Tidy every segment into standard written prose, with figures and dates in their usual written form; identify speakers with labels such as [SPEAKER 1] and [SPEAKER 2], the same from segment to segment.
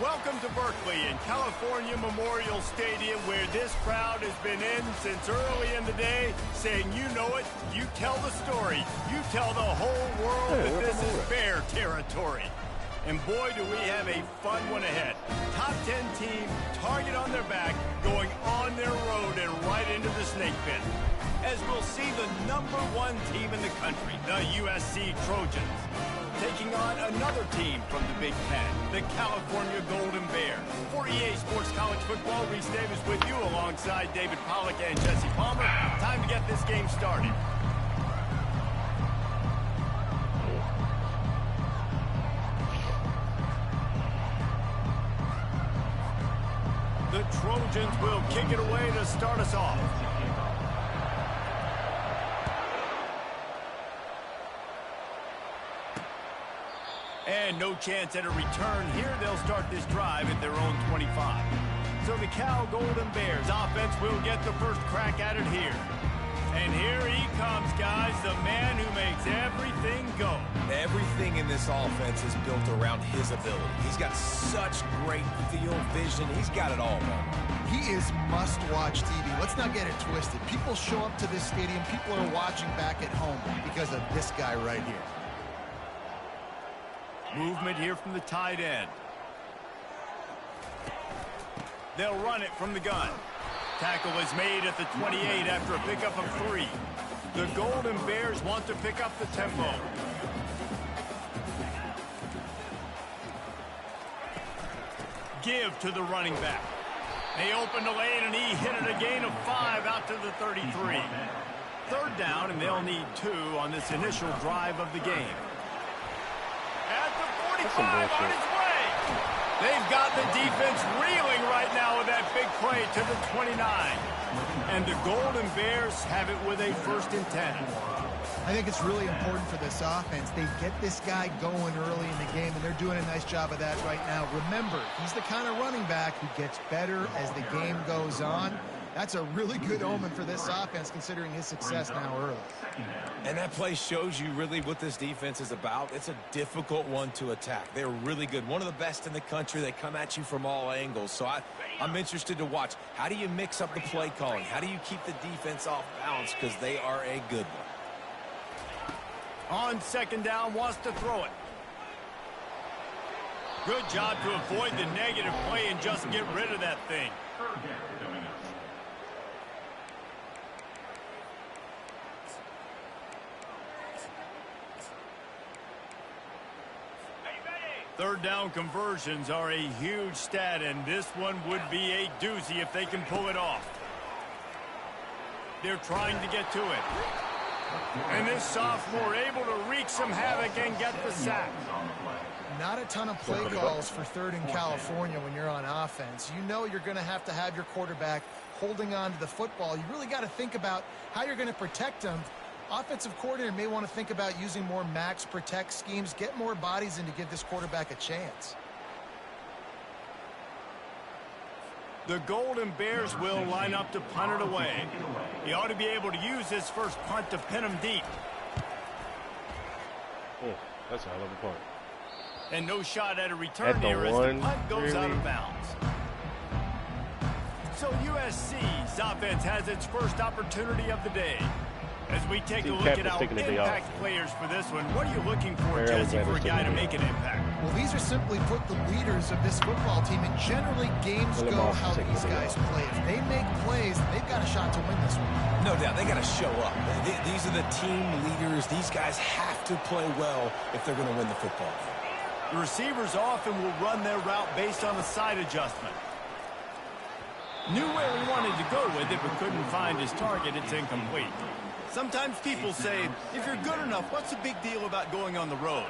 [SPEAKER 1] Welcome to Berkeley and California Memorial Stadium, where this crowd has been in since early in the day, saying, you know it, you tell the story, you tell the whole world that this is Bear territory. And boy, do we have a fun one ahead. Top 10 team, target on their back, going on their road and right into the snake pit. As we'll see the #1 team in the country, the USC Trojans, taking on another team from the Big Ten, the California Golden Bears. For EA Sports College Football, Reese Davis with you alongside David Pollack and Jesse Palmer. Time to get this game started. The Trojans will kick it away to start us off. And no chance at a return here. They'll start this drive at their own 25. So the Cal Golden Bears offense will get the first crack at it here. And here he comes, guys, the man who makes everything go.
[SPEAKER 2] Everything in this offense is built around his ability. He's got such great field vision. He's got it all, man.
[SPEAKER 3] He is must-watch TV. Let's not get it twisted. People show up to this stadium. People are watching back at home because of this guy right here.
[SPEAKER 1] Movement here from the tight end. They'll run it from the gun. Tackle is made at the 28 after a pickup of 3. The Golden Bears want to pick up the tempo. Give to the running back. They open the lane, and he hit it a gain of 5 out to the 33. Third down, and they'll need 2 on this initial drive of the game. At the 45 on his way. They've got the defense reeling right now with that big play to the 29. And the Golden Bears have it with a 1st and 10.
[SPEAKER 3] I think it's really important for this offense. They get this guy going early in the game, and they're doing a nice job of that right now. Remember, he's the kind of running back who gets better as the game goes on. That's a really good omen for this offense, considering his success now early.
[SPEAKER 2] And that play shows you really what this defense is about. It's a difficult one to attack. They're really good. One of the best in the country. They come at you from all angles. So I'm interested to watch. How do you mix up the play calling? How do you keep the defense off balance? Because they are a good one.
[SPEAKER 1] On 2nd down, wants to throw it. Good job to avoid the negative play and just get rid of that thing. Third down conversions are a huge stat, and this one would be a doozy if they can pull it off. They're trying to get to it. And this sophomore able to wreak some havoc and get the sack.
[SPEAKER 3] Not a ton of play calls for third in California when you're on offense. You know you're going to have your quarterback holding on to the football. You really got to think about how you're going to protect him. Offensive coordinator may want to think about using more max protect schemes, get more bodies in to give this quarterback a chance.
[SPEAKER 1] The Golden Bears will line up to punt it away. He ought to be able to use his first punt to pin him deep.
[SPEAKER 4] Oh, that's a hell of a punt.
[SPEAKER 1] And no shot at a return here as the punt goes out of bounds. So USC's offense has its first opportunity of the day. As we take a look at our impact players for this one, what are you looking for, Jesse, for a guy to make an impact?
[SPEAKER 3] Well, these are simply put the leaders of this football team, and generally games go how these guys play. If they make plays, they've got a shot to win this one.
[SPEAKER 2] No doubt, they got to show up. These are the team leaders. These guys have to play well if they're going to win the football game.
[SPEAKER 1] The receivers often will run their route based on a side adjustment. Knew where he wanted to go with it, but couldn't find his target. It's incomplete. Sometimes people say, if you're good enough, what's the big deal about going on the road?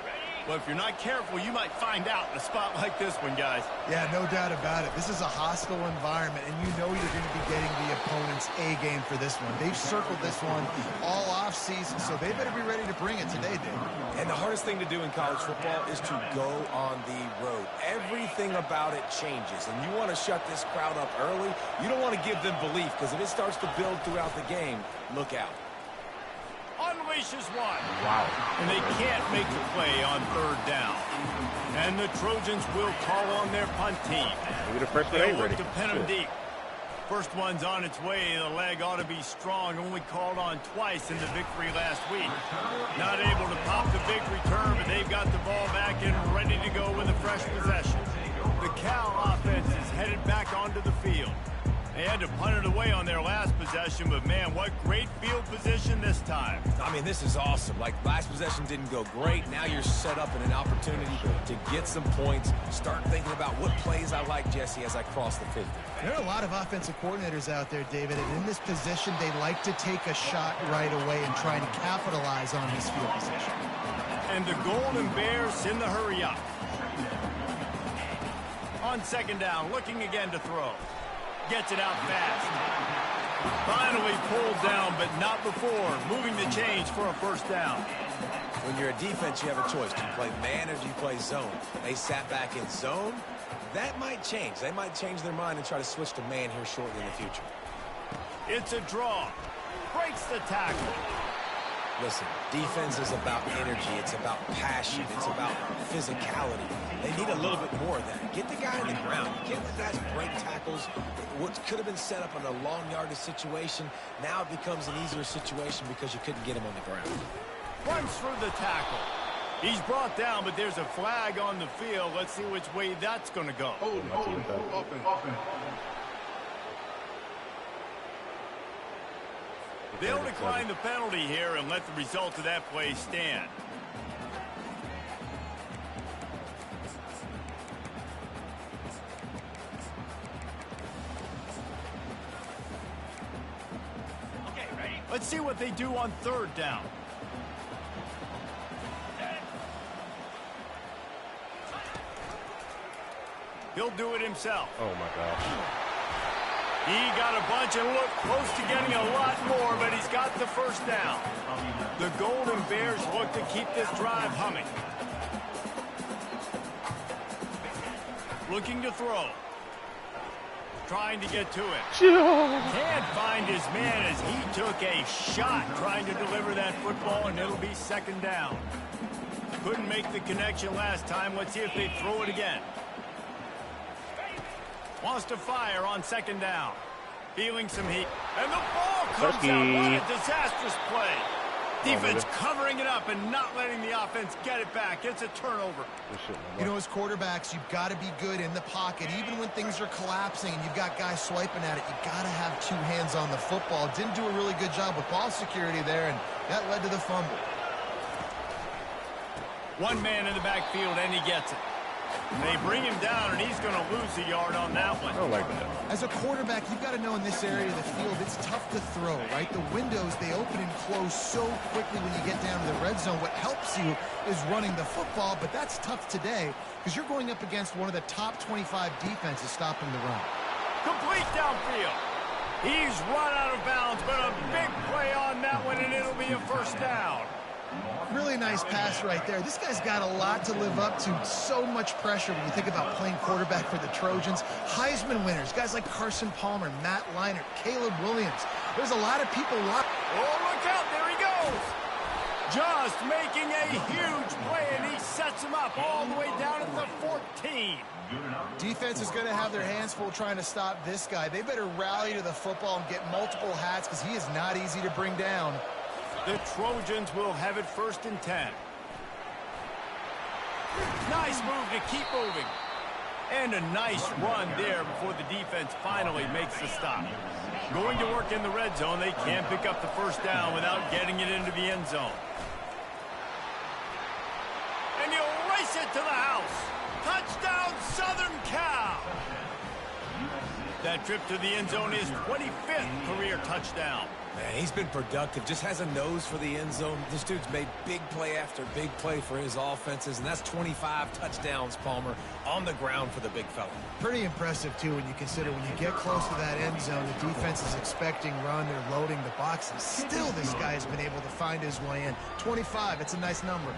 [SPEAKER 1] Well, if you're not careful, you might find out in a spot like this one, guys.
[SPEAKER 3] Yeah, no doubt about it. This is a hostile environment, and you know you're going to be getting the opponent's A game for this one. They've circled this one all offseason, so they better be ready to bring it today, Dave.
[SPEAKER 2] And the hardest thing to do in college football is to go on the road. Everything about it changes, and you want to shut this crowd up early. You don't want to give them belief, because if it starts to build throughout the game, look out.
[SPEAKER 1] Unleashes one.
[SPEAKER 4] Wow.
[SPEAKER 1] And they can't make the play on third down. And the Trojans will call on their punt team. They'll look to pin them deep. First one's on its way. The leg ought to be strong. Only called on twice in the victory last week. Not able to pop the big return, but they've got the ball back and ready to go with a fresh possession. The Cal offense is headed back onto the field. They had to punt it away on their last possession, but, man, what great field position this time.
[SPEAKER 2] I mean, this is awesome. Like, last possession didn't go great. Now you're set up in an opportunity to get some points. Start thinking about what plays I like, Jesse, as I cross the 50.
[SPEAKER 3] There are a lot of offensive coordinators out there, David, and in this position, they like to take a shot right away and try to capitalize on this field position.
[SPEAKER 1] And the Golden Bears in the hurry up. On second down, looking again to throw. Gets it out fast. Finally pulled down, but not before. Moving the change for a first down.
[SPEAKER 2] When you're a defense, you have a choice. Do you play man or do you play zone? They sat back in zone. That might change. They might change their mind and try to switch to man here shortly in the future.
[SPEAKER 1] It's a draw. Breaks the tackle.
[SPEAKER 2] Listen, defense is about energy. It's about passion. It's about physicality. They need a little bit more of that. Get the guy on the ground. You can't let guys break tackles. What could have been set up in a long yardage situation, now it becomes an easier situation because you couldn't get him on the ground.
[SPEAKER 1] Runs through the tackle. He's brought down, but there's a flag on the field. Let's see which way that's going to go. They'll decline the penalty here and let the result of that play stand. Okay, ready? Let's see what they do on third down. He'll do it himself.
[SPEAKER 4] Oh, my gosh.
[SPEAKER 1] He got a bunch and looked close to getting a lot more, but he's got the first down. The Golden Bears look to keep this drive humming. Looking to throw. Trying to get to it. Can't find his man as he took a shot trying to deliver that football, and it'll be second down. Couldn't make the connection last time. Let's see if they throw it again. Wants to fire on second down. Feeling some heat. And the ball comes out. What a disastrous play. Defense covering it up and not letting the offense get it back. It's a turnover.
[SPEAKER 3] You know, as quarterbacks, you've got to be good in the pocket. Even when things are collapsing and you've got guys swiping at it, you've got to have two hands on the football. Didn't do a really good job with ball security there, and that led to the fumble.
[SPEAKER 1] One man in the backfield, and he gets it. They bring him down, and he's going to lose a yard on that one.
[SPEAKER 4] I don't like that.
[SPEAKER 3] As a quarterback, you've got to know in this area of the field, it's tough to throw, right? The windows, they open and close so quickly when you get down to the red zone. What helps you is running the football, but that's tough today because you're going up against one of the top 25 defenses stopping the run.
[SPEAKER 1] Complete downfield. He's run out of bounds, but a big play on that one, and it'll be a first down.
[SPEAKER 3] Really nice pass right there. This guy's got a lot to live up to. So much pressure when you think about playing quarterback for the Trojans. Heisman winners, guys like Carson Palmer, Matt Leinart, Caleb Williams. There's a lot of people.
[SPEAKER 1] Oh, look out. There he goes. Just making a huge play, and he sets him up all the way down at the 14.
[SPEAKER 3] Defense is going to have their hands full trying to stop this guy. They better rally to the football and get multiple hats because he is not easy to bring down.
[SPEAKER 1] The Trojans will have it 1st and 10. Nice move to keep moving. And a nice run there before the defense finally makes the stop. Going to work in the red zone, they can't pick up the first down without getting it into the end zone. And he'll race it to the house. Touchdown, Southern Cal. That trip to the end zone is 25th career touchdown.
[SPEAKER 2] Man, he's been productive, just has a nose for the end zone. This dude's made big play after big play for his offenses, and that's 25 touchdowns, Palmer, on the ground for the big fella.
[SPEAKER 3] Pretty impressive, too, when you consider when you get close to that end zone, the defense is expecting run, they're loading the box, and still this guy has been able to find his way in. 25, it's a nice number.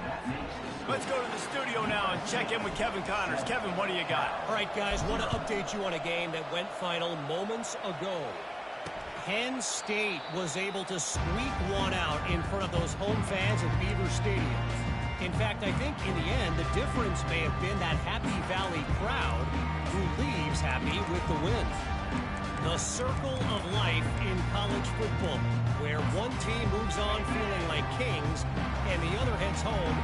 [SPEAKER 1] Let's go to the studio now and check in with Kevin Connors. Kevin, what do you got?
[SPEAKER 5] All right, guys, want to update you on a game that went final moments ago. Penn State was able to squeak one out in front of those home fans at Beaver Stadium. In fact, I think in the end, the difference may have been that Happy Valley crowd who leaves happy with the win. The circle of life in college football, where one team moves on feeling like kings and the other heads home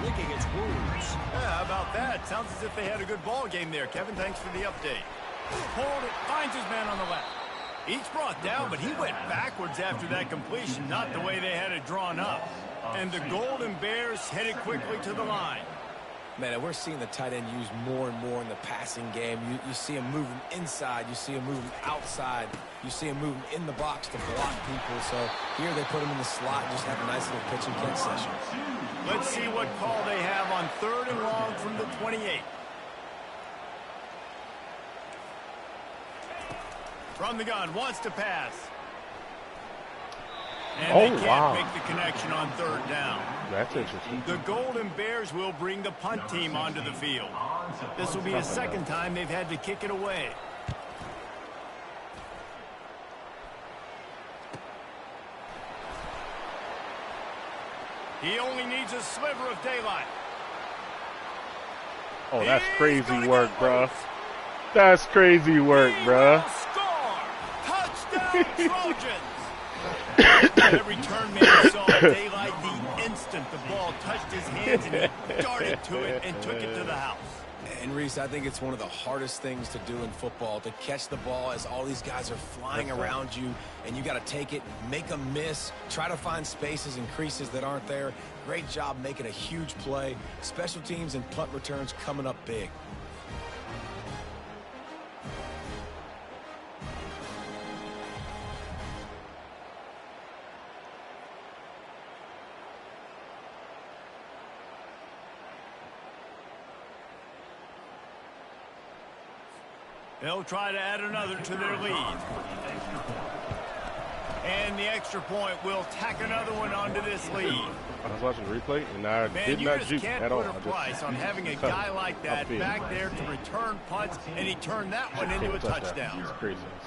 [SPEAKER 5] licking its wounds.
[SPEAKER 1] Yeah, how about that? Sounds as if they had a good ball game there. Kevin, thanks for the update. Hold it. Finds his man on the left. Each brought down, but he went backwards after that completion, not the way they had it drawn up. And the Golden Bears headed quickly to the line.
[SPEAKER 2] Man, we're seeing the tight end used more and more in the passing game. You see him moving inside. You see him moving outside. You see him moving in the box to block people. So here they put him in the slot and just have a nice little pitch and catch session.
[SPEAKER 1] Let's see what call they have on 3rd and long from the 28. From the gun, wants to pass. And they can't make the connection on 3rd down.
[SPEAKER 4] That's interesting.
[SPEAKER 1] The Golden Bears will bring the punt team onto the field. This will be the 2nd time they've had to kick it away. He only needs a sliver of daylight.
[SPEAKER 4] Oh, that's crazy work, bruh. That's crazy work, bruh.
[SPEAKER 1] Trojans. Every turn man saw daylight the instant the ball touched his hands and he darted to it and took it to the house.
[SPEAKER 2] And Reese, I think it's one of the hardest things to do in football, to catch the ball as all these guys are flying around you, and you got to take it, make them miss, try to find spaces and creases that aren't there. Great job making a huge play. Special teams and punt returns coming up big.
[SPEAKER 1] They'll try to add another to their lead. And the extra point will tack another one onto this lead.
[SPEAKER 4] I was watching the replay, and I did not juke at all.
[SPEAKER 1] Man, you just can't put a price on having a guy like that back there to return punts, and he turned that one into a touchdown.
[SPEAKER 4] It's craziness.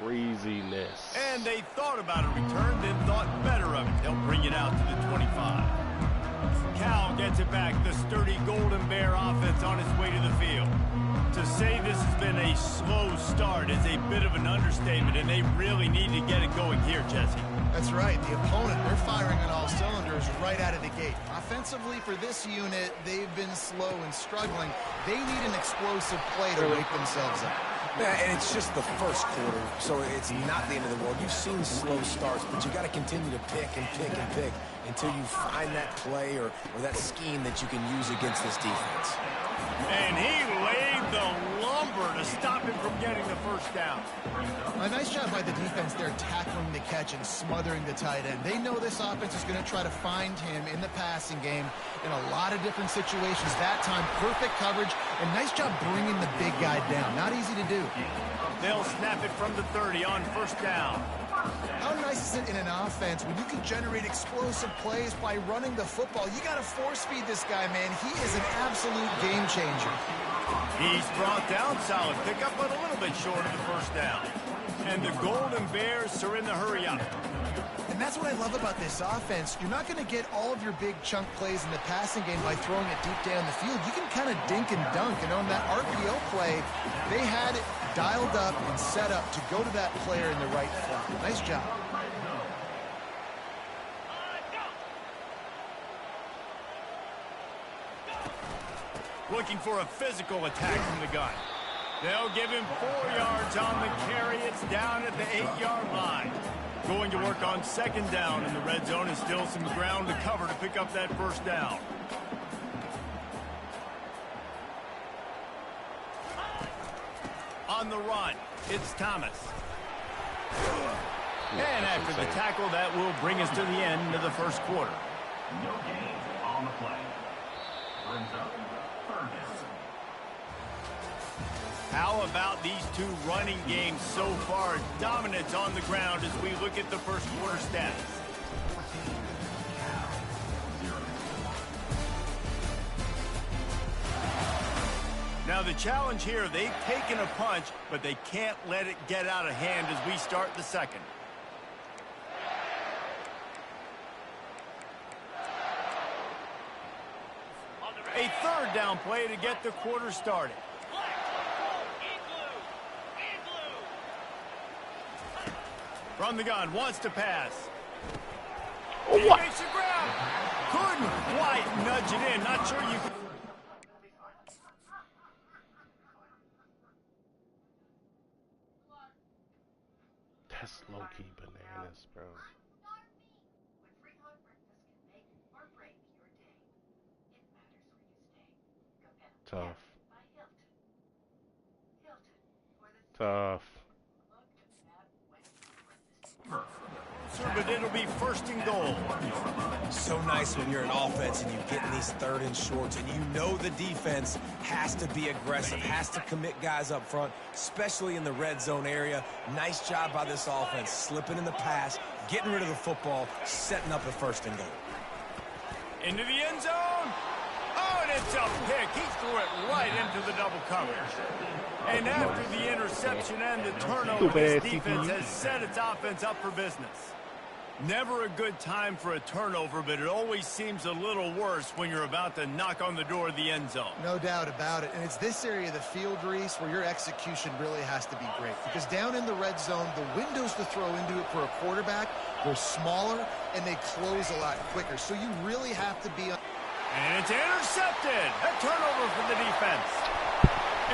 [SPEAKER 4] Craziness.
[SPEAKER 1] And they thought about a return, then thought better of it. They'll bring it out to the 25. Cal gets it back. The sturdy Golden Bear offense on its way to the field. To say this has been a slow start is a bit of an understatement, and they really need to get it going here, Jesse.
[SPEAKER 3] That's right. The opponent, they're firing on all cylinders right out of the gate. Offensively, for this unit, they've been slow and struggling. They need an explosive play to wake themselves up.
[SPEAKER 2] Yeah, and it's just the first quarter, so it's not the end of the world. You've seen slow starts, but you got to continue to pick and pick and pick until you find that play or that scheme that you can use against this defense.
[SPEAKER 1] And he laid the lumber to stop him from getting the first down.
[SPEAKER 3] A nice job by the defense there, tackling the catch and smothering the tight end. They know this offense is going to try to find him in the passing game in a lot of different situations. That time, perfect coverage, and nice job bringing the big guy down. Not easy to do.
[SPEAKER 1] They'll snap it from the 30 on first down.
[SPEAKER 3] How nice is it in an offense when you can generate explosive plays by running the football? You got to force-feed this guy, man. He is an absolute game changer.
[SPEAKER 1] He's brought down, solid pickup, but a little bit short of the first down. And the Golden Bears are in the hurry-up.
[SPEAKER 3] And that's what I love about this offense. You're not going to get all of your big chunk plays in the passing game by throwing it deep down the field. You can kind of dink and dunk. And on that RPO play, they had it dialed up and set up to go to that player in the right front. Nice job.
[SPEAKER 1] Looking for a physical attack from the gun. They'll give him 4 yards on the carry. It's down at the 8-yard line. Going to work on second down in the red zone, and still some ground to cover to pick up that first down. On the run, it's Thomas. And after the tackle, that will bring us to the end of the first quarter.
[SPEAKER 6] No gain on the play. Brings up third down.
[SPEAKER 1] How about these two running games so far? Dominance on the ground as we look at the first quarter stats. Now the challenge here, they've taken a punch, but they can't let it get out of hand as we start the second. A third down play to get the quarter started. From the gun, wants to pass.
[SPEAKER 4] Oh,
[SPEAKER 1] He
[SPEAKER 4] what?
[SPEAKER 1] makes the grab. Couldn't quite nudge it in. Not sure you could.
[SPEAKER 4] That's low-key bananas, bro. Tough. Tough.
[SPEAKER 1] But it'll be first and goal.
[SPEAKER 2] So nice when you're an offense and you get in these third and shorts and you know the defense has to be aggressive, has to commit guys up front, especially in the red zone area. Nice job by this offense, slipping in the pass, getting rid of the football, setting up a first and goal.
[SPEAKER 1] Into the end zone. Oh, and it's a pick. He threw it right into the double coverage. And after the interception and the turnover, this defense has set its offense up for business. Never a good time for a turnover, but it always seems a little worse when you're about to knock on the door of the end zone.
[SPEAKER 3] No doubt about it. And it's this area of the field, Reese, where your execution really has to be great. Because down in the red zone, the windows to throw into it for a quarterback, they're smaller and they close a lot quicker. So you really have to be on.
[SPEAKER 1] And it's intercepted. A turnover for the defense.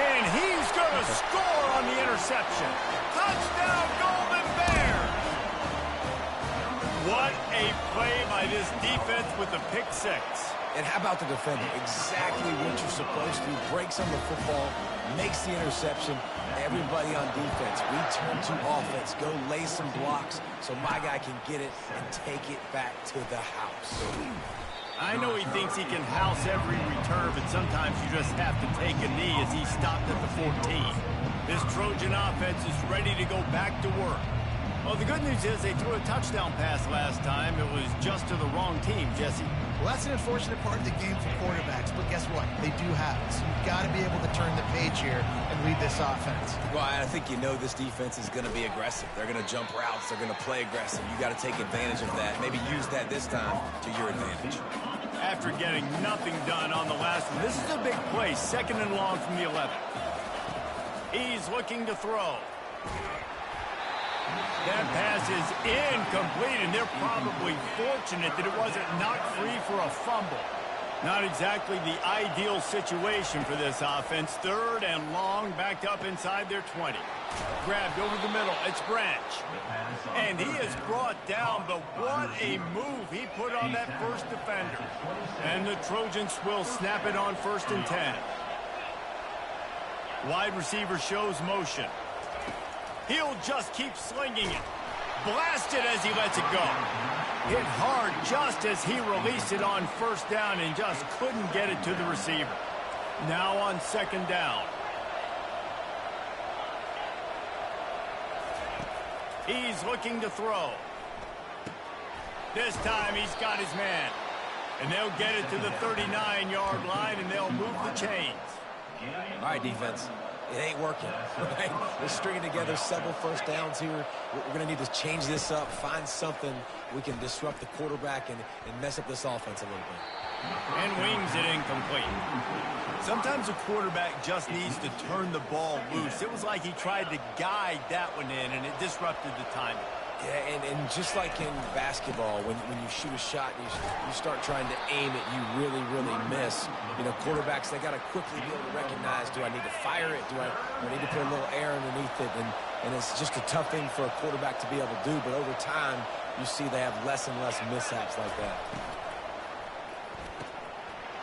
[SPEAKER 1] And he's going to score on the interception. Touchdown, Golden Bears. What a play by this defense with the pick six.
[SPEAKER 2] And how about the defender? Exactly what you're supposed to. Breaks on the football, makes the interception. Everybody on defense, we turn to offense. Go lay some blocks so my guy can get it and take it back to the house.
[SPEAKER 1] I know he thinks he can house every return, but sometimes you just have to take a knee as he stopped at the 14. This Trojan offense is ready to go back to work. Well, the good news is they threw a touchdown pass last time. It was just to the wrong team, Jesse.
[SPEAKER 3] Well, that's an unfortunate part of the game for quarterbacks, but guess what? They do have it. So you've got to be able to turn the page here and lead this offense.
[SPEAKER 2] Well, I think you know this defense is going to be aggressive. They're going to jump routes. They're going to play aggressive. You got to take advantage of that. Maybe use that this time to your advantage.
[SPEAKER 1] After getting nothing done on the last one, this is a big play, second and long from the 11. He's looking to throw. That pass is incomplete, and they're probably fortunate that it wasn't knocked free for a fumble. Not exactly the ideal situation for this offense. 3rd and long, backed up inside their 20. Grabbed over the middle. It's Branch. And he is brought down, but what a move he put on that first defender. And the Trojans will snap it on 1st and 10. Wide receiver shows motion. He'll just keep slinging it. Blasted as he lets it go. Hit hard just as he released it on 1st down and just couldn't get it to the receiver. Now on 2nd down. He's looking to throw. This time he's got his man. And they'll get it to the 39-yard line, and they'll move the chains.
[SPEAKER 2] All right, defense. It ain't working. Right? We're stringing together several 1st downs here. We're going to need to change this up, find something we can disrupt the quarterback and mess up this offense a little bit.
[SPEAKER 1] And wings it incomplete. Sometimes a quarterback just needs to turn the ball loose. It was like he tried to guide that one in, and it disrupted the timing.
[SPEAKER 2] Yeah, and just like in basketball, when you shoot a shot and you start trying to aim it, you really, really miss. You know, quarterbacks, they got to quickly be able to recognize, do I need to fire it? Do I need to put a little air underneath it? And it's just a tough thing for a quarterback to be able to do. But over time, you see they have less and less mishaps like that.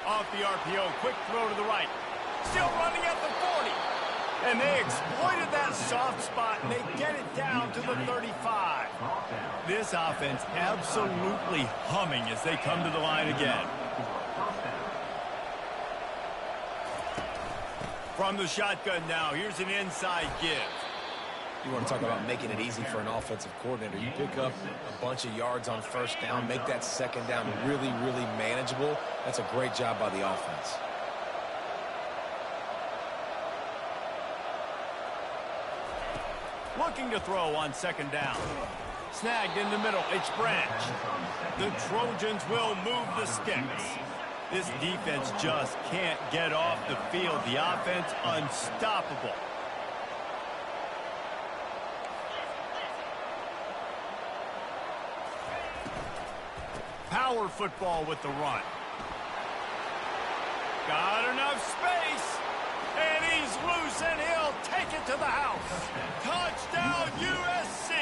[SPEAKER 1] Off the RPO, quick throw to the right. Still running at the 40. And they exploited that soft spot, and they get it down to the 35. This offense absolutely humming as they come to the line again. From the shotgun now, here's an inside give.
[SPEAKER 2] You want to talk about making it easy for an offensive coordinator. You pick up a bunch of yards on 1st down, make that 2nd down really, really manageable. That's a great job by the offense.
[SPEAKER 1] Looking to throw on 2nd down. Snagged in the middle. It's Branch. The Trojans will move the sticks. This defense just can't get off the field. The offense unstoppable. Power football with the run. Got enough space. And he's loose, and he'll take it to the house. Touchdown, USC.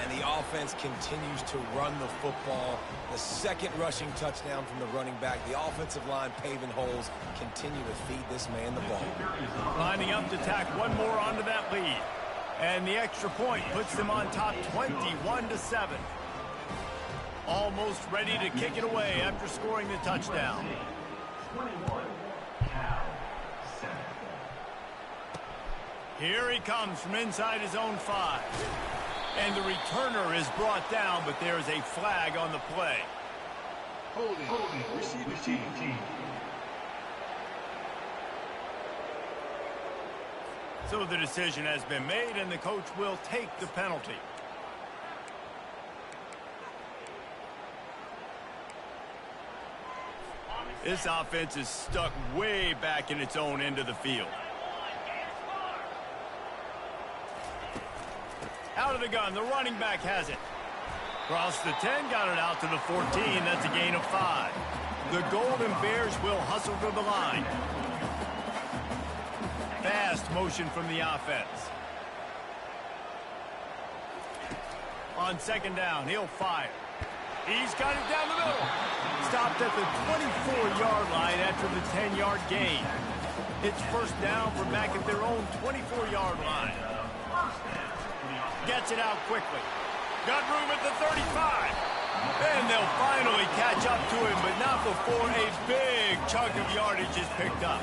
[SPEAKER 2] And the offense continues to run the football. The 2nd rushing touchdown from the running back. The offensive line paving holes. Continue to feed this man the ball.
[SPEAKER 1] Lining up to tack one more onto that lead. And the extra point puts them on top 21-7. Almost ready to kick it away after scoring the touchdown.
[SPEAKER 6] 21.
[SPEAKER 1] Here he comes from inside his own 5. And the returner is brought down, but there is a flag on the play.
[SPEAKER 6] Holding. Receive team.
[SPEAKER 1] So the decision has been made, and the coach will take the penalty. This offense is stuck way back in its own end of the field. Out of the gun, the running back has it. Across the 10, got it out to the 14. That's a gain of 5. The Golden Bears will hustle to the line. Fast motion from the offense. On 2nd down, he'll fire. He's got it down the middle. Stopped at the 24-yard line after the 10-yard gain. It's 1st down from back at their own 24-yard line. Gets it out quickly. Got room at the 35. And they'll finally catch up to him, but not before a big chunk of yardage is picked up.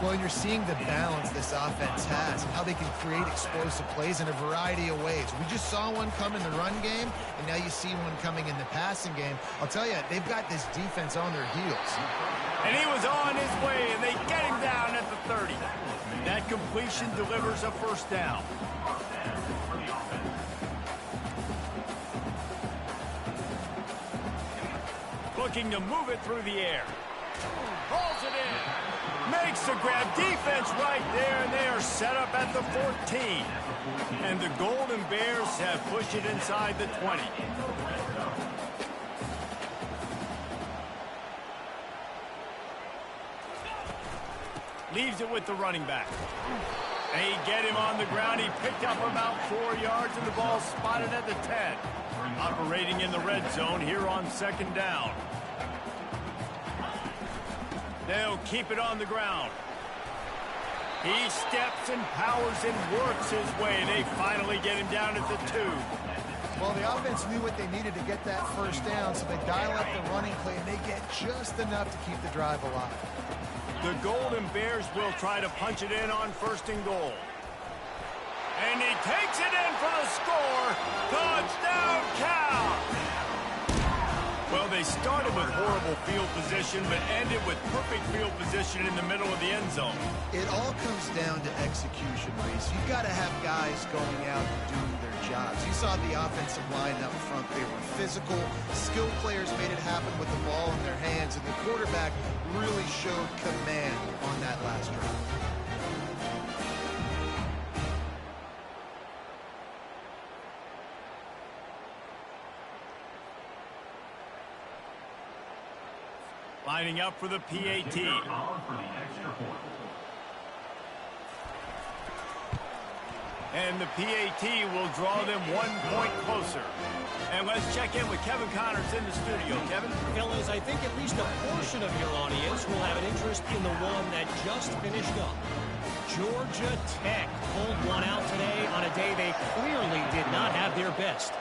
[SPEAKER 3] Well, you're seeing the balance this offense has and how they can create explosive plays in a variety of ways. We just saw one come in the run game, and now you see one coming in the passing game. I'll tell you, they've got this defense on their heels.
[SPEAKER 1] And he was on his way, and they get him down at the 30. That completion delivers a 1st down. Looking to move it through the air. Hauls it in. Makes the grab. Defense right there, and they are set up at the 14. And the Golden Bears have pushed it inside the 20. Leaves it with the running back. They get him on the ground. He picked up about 4 yards, and the ball spotted at the 10. Operating in the red zone here on second down. They'll keep it on the ground. He steps and powers and works his way. They finally get him down at the 2.
[SPEAKER 3] Well, the offense knew what they needed to get that first down, so they dial up the running play, and they get just enough to keep the drive alive.
[SPEAKER 1] The Golden Bears will try to punch it in on 1st and goal. And he takes it in for the score. Touchdown, Cal! Well, they started with horrible field position, but ended with perfect field position in the middle of the end zone.
[SPEAKER 3] It all comes down to execution, Reese. You've got to have guys going out and doing their jobs. You saw the offensive line up front. They were physical. Skilled players made it happen with the ball in their hands, and the quarterback really showed command on that last drive.
[SPEAKER 1] Lining up for the PAT. And the PAT will draw them 1 point closer. And let's check in with Kevin Connors in the studio. Kevin?
[SPEAKER 5] Fellas, I think at least a portion of your audience will have an interest in the one that just finished up. Georgia Tech pulled one out today on a day they clearly did not have their best.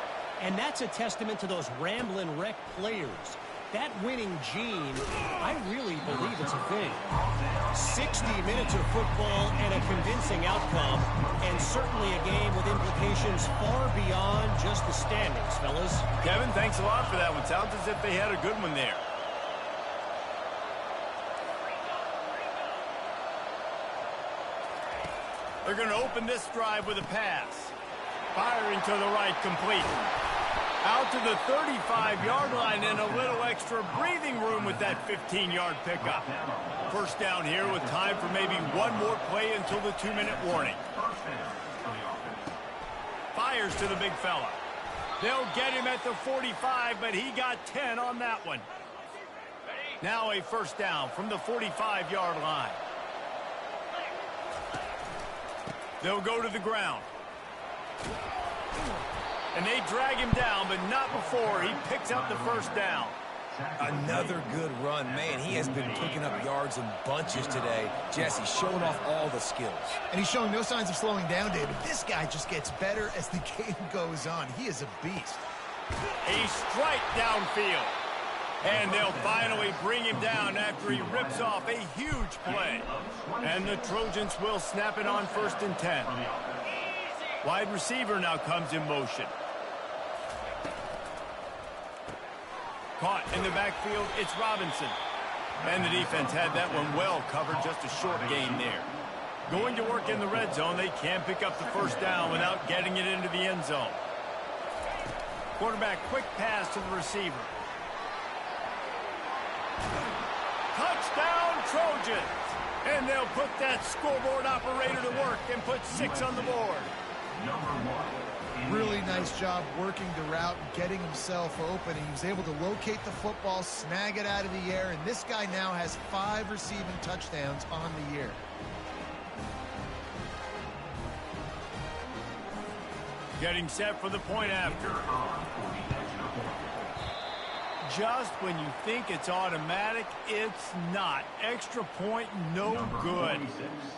[SPEAKER 5] And that's a testament to those rambling wreck players. That winning gene, I really believe it's a thing. 60 minutes of football and a convincing outcome, and certainly a game with implications far beyond just the standings, fellas.
[SPEAKER 1] Kevin, thanks a lot for that one. Sounds as if they had a good one there. They're going to open this drive with a pass. Firing to the right, complete. Out to the 35-yard line and a little extra breathing room with that 15-yard pickup. First down here with time for maybe one more play until the 2-minute warning. Fires to the big fella. They'll get him at the 45, but he got 10 on that one. Now a first down from the 45-yard line. They'll go to the ground. And they drag him down, but not before he picks up the first down.
[SPEAKER 2] Another good run. Man, he has been picking up yards in bunches today. Jesse showing off all the skills.
[SPEAKER 3] And he's showing no signs of slowing down, David. This guy just gets better as the game goes on. He is a beast.
[SPEAKER 1] A strike downfield. And they'll finally bring him down after he rips off a huge play. And the Trojans will snap it on 1st and 10. Wide receiver now comes in motion. Caught in the backfield, it's Robinson. And the defense had that one well covered, just a short gain there. Going to work in the red zone, they can't pick up the first down without getting it into the end zone. Quarterback, quick pass to the receiver. Touchdown, Trojans! And they'll put that scoreboard operator to work and put 6 on the board.
[SPEAKER 3] Really nice job working the route and getting himself open. He was able to locate the football, snag it out of the air, and this guy now has 5 receiving touchdowns on the year.
[SPEAKER 1] Getting set for the point after. Just when you think it's automatic, it's not. Extra point, no good.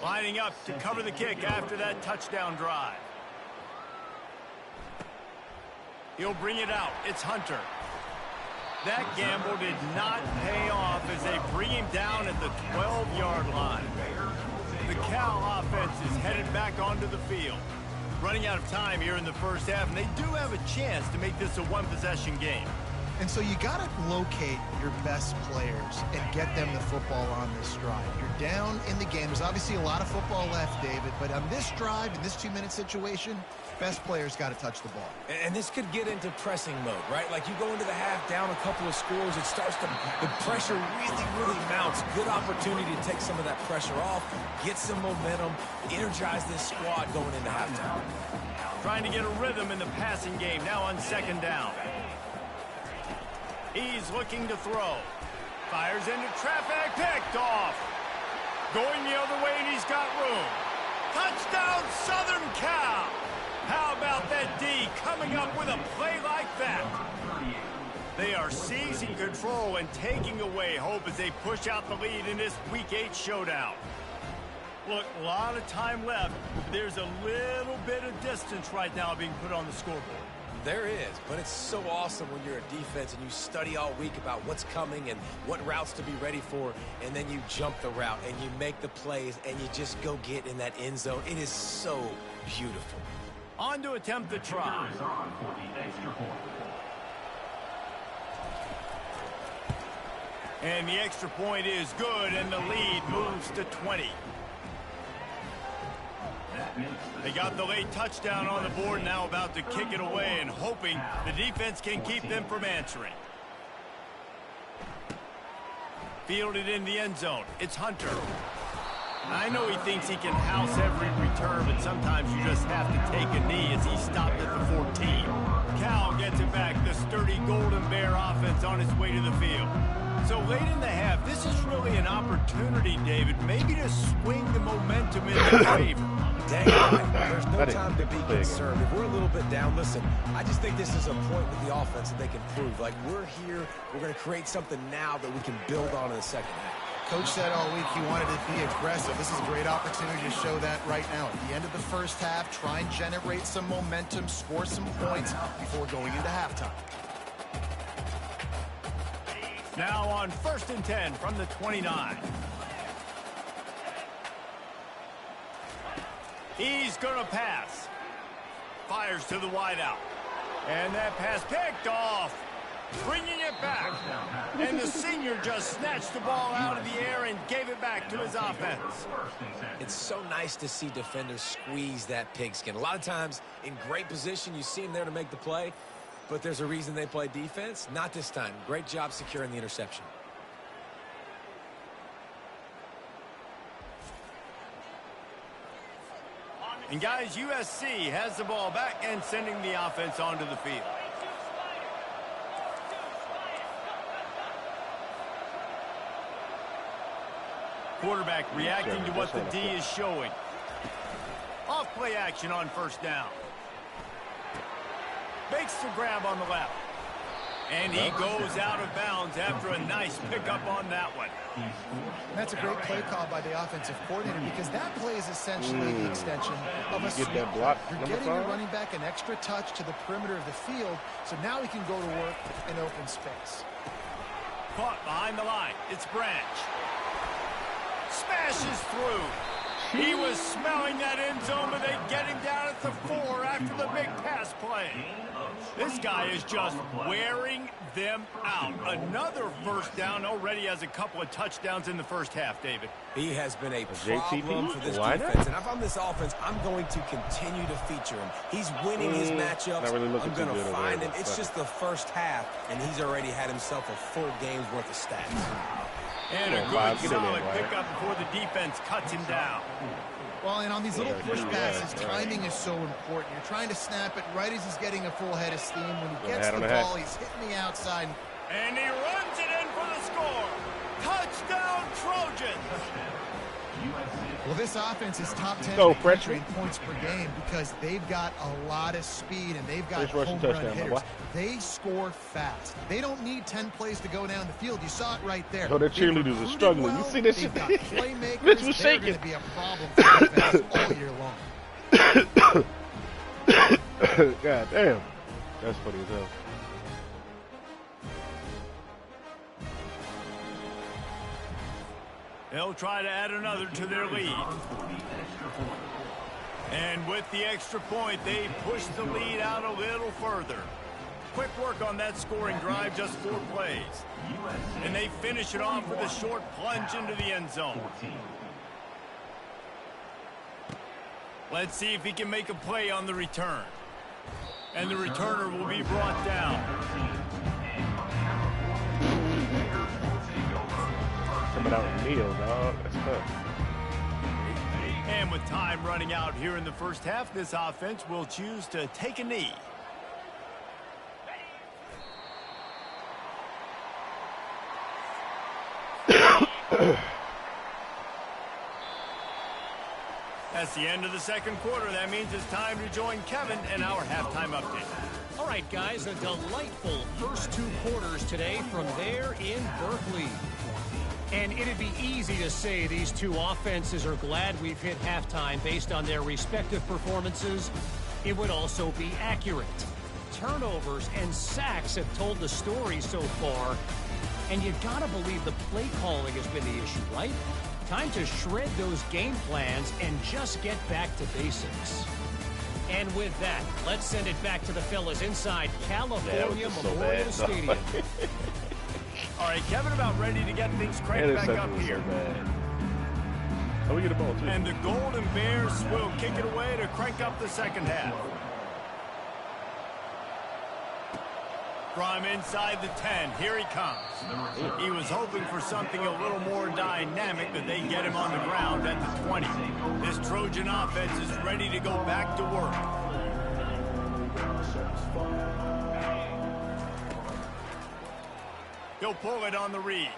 [SPEAKER 1] Lining up to cover the kick after that touchdown drive. He'll bring it out. It's Hunter. That gamble did not pay off as they bring him down at the 12-yard line. The Cal offense is headed back onto the field. Running out of time here in the first half, and they do have a chance to make this a one-possession game.
[SPEAKER 3] And so you got to locate your best players and get them the football on this drive. You're down in the game. There's obviously a lot of football left, David, but on this drive, in this 2-minute situation, Best player's got to touch the ball.
[SPEAKER 2] And this could get into pressing mode, right? Like you go into the half down a couple of scores, it starts to, the pressure really mounts. Good opportunity to take some of that pressure off, get some momentum, energize this squad going into halftime.
[SPEAKER 1] Trying to get a rhythm in the passing game now on second down. He's looking to throw. Fires into traffic, picked off. Going the other way, and he's got room. Touchdown, Southern Cal. How about that D coming up with a play like that? They are seizing control and taking away hope as they push out the lead in this Week 8 showdown. Look, a lot of time left. There's a little bit of distance right now being put on the scoreboard.
[SPEAKER 2] There is, but it's so awesome when you're a defense and you study all week about what's coming and what routes to be ready for, and then you jump the route and you make the plays and you just go get in that end zone. It is so beautiful.
[SPEAKER 1] On to attempt the try. And the extra point is good, and the lead moves to 20. They got the late touchdown on the board, now about to kick it away and hoping the defense can keep them from answering. Fielded in the end zone. It's Hunter. I know he thinks he can house every return, but sometimes you just have to take a knee as he stopped at the 14. Cal gets it back. The sturdy Golden Bear offense on its way to the field. So late in the half, this is really an opportunity, David, maybe to swing the momentum in their favor.
[SPEAKER 2] Dang right. There's no time to be concerned. If we're a little bit down, listen, I just think this is a point with the offense that they can prove. Like, we're here, we're going to create something now that we can build on in the second half.
[SPEAKER 3] Coach said all week he wanted to be aggressive. This is a great opportunity to show that right now. At the end of the first half, try and generate some momentum, score some points before going into halftime.
[SPEAKER 1] Now on 1st and 10 from the 29. He's going to pass. Fires to the wideout. And that pass picked off. Bringing it back. And the senior just snatched the ball out of the air and gave it back to his offense.
[SPEAKER 2] It's so nice to see defenders squeeze that pigskin. A lot of times in great position, you see them there to make the play, but there's a reason they play defense. Not this time. Great job securing the interception.
[SPEAKER 1] And guys, USC has the ball back and sending the offense onto the field. Quarterback reacting to what the D is showing. Off play action on 1st down. Makes the grab on the left. And he goes out of bounds after a nice pickup on that one.
[SPEAKER 3] That's a great play call by the offensive coordinator because that play is essentially the extension of a sweep. You're getting your running back an extra touch to the perimeter of the field, so now he can go to work in open space.
[SPEAKER 1] Caught behind the line. It's Branch. Smashes through. He was smelling that end zone, but they get him down at the 4 after the big pass play. This guy is just wearing them out. Another 1st down, already has a couple of touchdowns in the first half, David.
[SPEAKER 2] He has been a problem for this defense. And if I'm this offense, I'm going to continue to feature him. He's winning his matchups. I'm going to find him. It's just the first half, and he's already had himself a full game's worth of stats.
[SPEAKER 1] And a good, solid pickup before the defense cuts him down.
[SPEAKER 3] Well, and on these little push passes, timing is so important. You're trying to snap it right as he's getting a full head of steam. When he gets the ball, he's hitting the outside.
[SPEAKER 1] And he runs it in for the score. Touchdown, Trojans.
[SPEAKER 3] Well, this offense is top 10 in the country in points per game because they've got a lot of speed and they've got home run hitters. They score fast. They don't need 10 plays to go down the field. You saw it right there.
[SPEAKER 4] Oh, their cheerleaders are struggling.
[SPEAKER 3] Well.
[SPEAKER 4] You see this
[SPEAKER 3] shit?
[SPEAKER 4] Got
[SPEAKER 3] playmakers.
[SPEAKER 4] Mitch was
[SPEAKER 3] They're
[SPEAKER 4] shaking.
[SPEAKER 3] going to be a problem for defense all year long.
[SPEAKER 4] God damn. That's funny as hell.
[SPEAKER 1] They'll try to add another to their lead. And with the extra point, they push the lead out a little further. Quick work on that scoring drive, just 4 plays. And they finish it off with a short plunge into the end zone. Let's see if he can make a play on the return. And the returner will be brought down.
[SPEAKER 4] Coming out with Neil, dog. That's tough.
[SPEAKER 1] And with time running out here in the first half, this offense will choose to take a knee. That's the end of the second quarter. That means it's time to join Kevin in our halftime update.
[SPEAKER 5] All right, guys, a delightful first 2 quarters today from there in Berkeley. And it'd be easy to say these two offenses are glad we've hit halftime based on their respective performances. It would also be accurate. Turnovers and sacks have told the story so far. And you gotta believe the play calling has been the issue, right? Time to shred those game plans and just get back to basics. And with that, let's send it back to the fellas inside California Memorial Stadium.
[SPEAKER 1] All right, Kevin, about ready to get things cranked back up here.
[SPEAKER 4] Oh, we get a ball, too.
[SPEAKER 1] And the Golden Bears will kick it away to crank up the second half. From inside the 10, here he comes. He was hoping for something a little more dynamic, but they get him on the ground at the 20. This Trojan offense is ready to go back to work. He'll pull it on the read.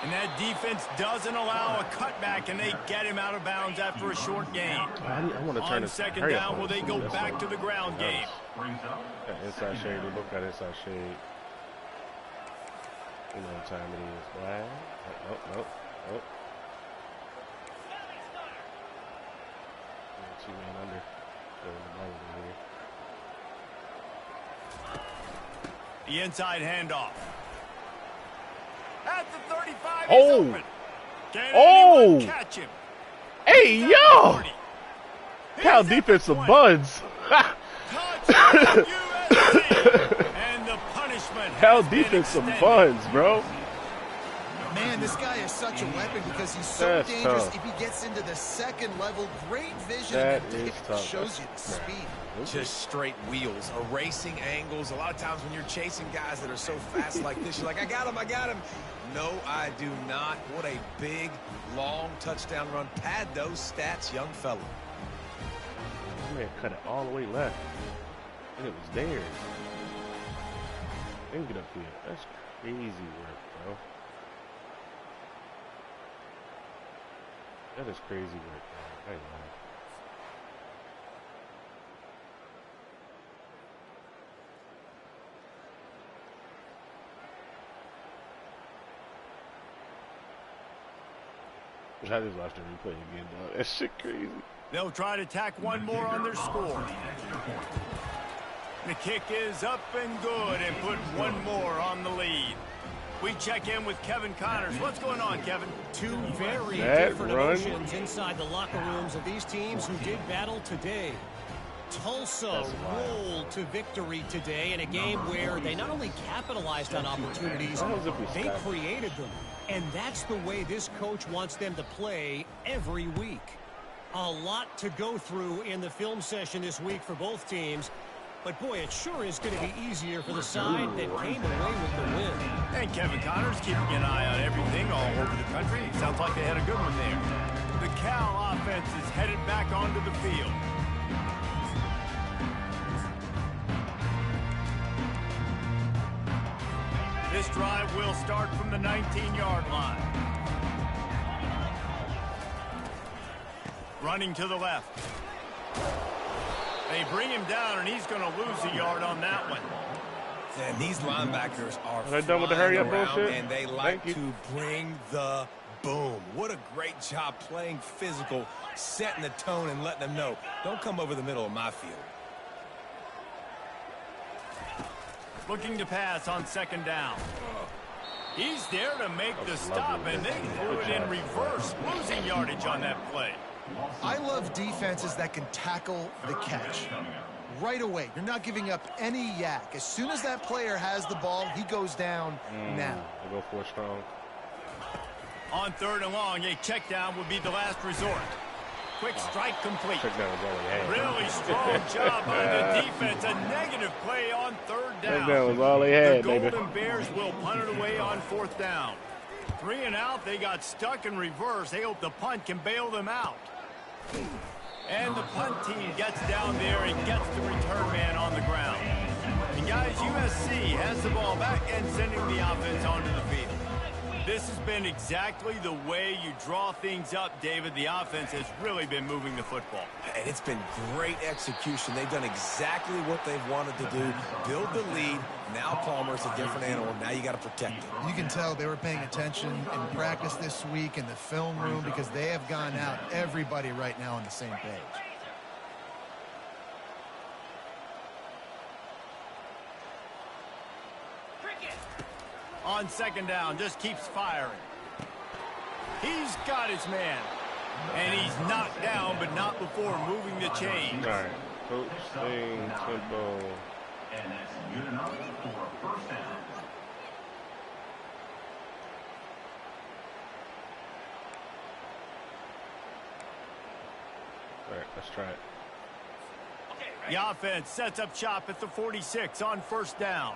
[SPEAKER 1] And that defense doesn't allow a cutback, and they get him out of bounds after a short gain.
[SPEAKER 4] I want to turn
[SPEAKER 1] on second down, will they go back to the ground game?
[SPEAKER 4] Got inside shade. We both got inside shade. You know what time it is. Why? Nope. Two-man under.
[SPEAKER 1] The inside handoff. At the 35,
[SPEAKER 4] oh!
[SPEAKER 1] He's open. Can anyone catch him?
[SPEAKER 4] Hey, yo! Cal defensive buns.
[SPEAKER 1] Touchdown, USC. And the punishment
[SPEAKER 4] Cal defensive buns, bro.
[SPEAKER 3] Man, this guy is such a weapon because he's so dangerous. Tough. If he gets into the second level, great vision.
[SPEAKER 4] That
[SPEAKER 3] and
[SPEAKER 4] is tough.
[SPEAKER 3] Shows you the speed.
[SPEAKER 2] Just straight wheels, erasing angles. A lot of times when you're chasing guys that are so fast like this, you're like, I got him. No, I do not. What a big, long touchdown run. Pad those stats, young fella.
[SPEAKER 4] Man, cut it all the way left. And it was there. Then get up here. That's crazy work, bro. That is crazy work, bro. I ain't lying. I just watched the replay again, dog. That shit crazy.
[SPEAKER 1] They'll try to tack one more on their score. The kick is up and good and put one more on the lead. We check in with Kevin Connors. What's going on, Kevin?
[SPEAKER 5] Two very different emotions inside the locker rooms of these teams who did battle today. Tulsa rolled to victory today in a game where they not only capitalized on opportunities, they created them. And that's the way this coach wants them to play every week. A lot to go through in the film session this week for both teams. But, boy, it sure is going to be easier for the side that came away with the win.
[SPEAKER 1] And Kevin Connors keeping an eye on everything all over the country. Sounds like they had a good one there. The Cal offense is headed back onto the field. This drive will start from the 19-yard line. Running to the left. They bring him down, and he's going to lose a yard on that one.
[SPEAKER 2] And these linebackers are
[SPEAKER 4] done with the hurry up bullshit?
[SPEAKER 2] And they like to bring the boom. What a great job playing physical, setting the tone, and letting them know, don't come over the middle of my field.
[SPEAKER 1] Looking to pass on second down. He's there to make the stop, and they threw it in reverse, losing yardage on that play.
[SPEAKER 3] I love defenses that can tackle the catch. Right away, you're not giving up any yak. As soon as that player has the ball, he goes down now.
[SPEAKER 4] They go for it strong.
[SPEAKER 1] On third and long, a check down would be the last resort. Quick strike complete.
[SPEAKER 4] Check that was all he had.
[SPEAKER 1] Really strong job by the defense. A negative play on third down.
[SPEAKER 4] That was all he had,
[SPEAKER 1] the
[SPEAKER 4] baby.
[SPEAKER 1] Golden Bears will punt it away on fourth down. 3 and out. They got stuck in reverse. They hope the punt can bail them out. And the punt team gets down there and gets the return man on the ground. And guys, USC has the ball back and sending the offense onto the field. This has been exactly the way you draw things up, David. The offense has really been moving the football.
[SPEAKER 2] And it's been great execution. They've done exactly what they've wanted to do. Build the lead. Now Palmer's a different animal. Now you got to protect it.
[SPEAKER 3] You can tell they were paying attention in practice this week in the film room because they have gone out, everybody right now on the same page.
[SPEAKER 1] On second down, just keeps firing. He's got his man. And he's knocked down, but not before moving the chains.
[SPEAKER 4] All right. Coach, staying tempo.
[SPEAKER 6] And that's good enough for a first down.
[SPEAKER 4] All right, let's try it.
[SPEAKER 1] The offense sets up shop at the 46 on first down.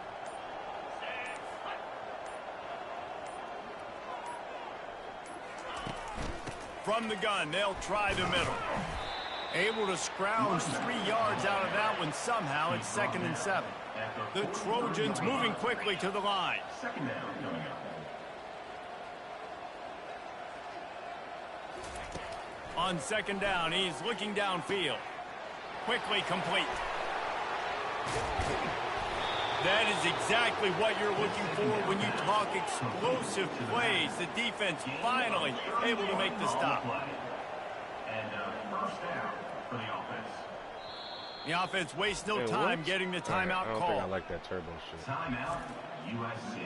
[SPEAKER 1] From the gun, they'll try the middle. Able to scrounge 3 yards out of that one somehow. It's 2nd and 7. The Trojans moving quickly to the line.
[SPEAKER 6] Second down coming up.
[SPEAKER 1] On second down, he's looking downfield. Quickly complete. That is exactly what you're looking for when you talk explosive plays. The defense finally able to make the stop.
[SPEAKER 6] And first down for the offense.
[SPEAKER 1] The offense wastes no time getting the timeout
[SPEAKER 4] I don't
[SPEAKER 1] call.
[SPEAKER 4] think I like that turbo shit.
[SPEAKER 6] Timeout, USC.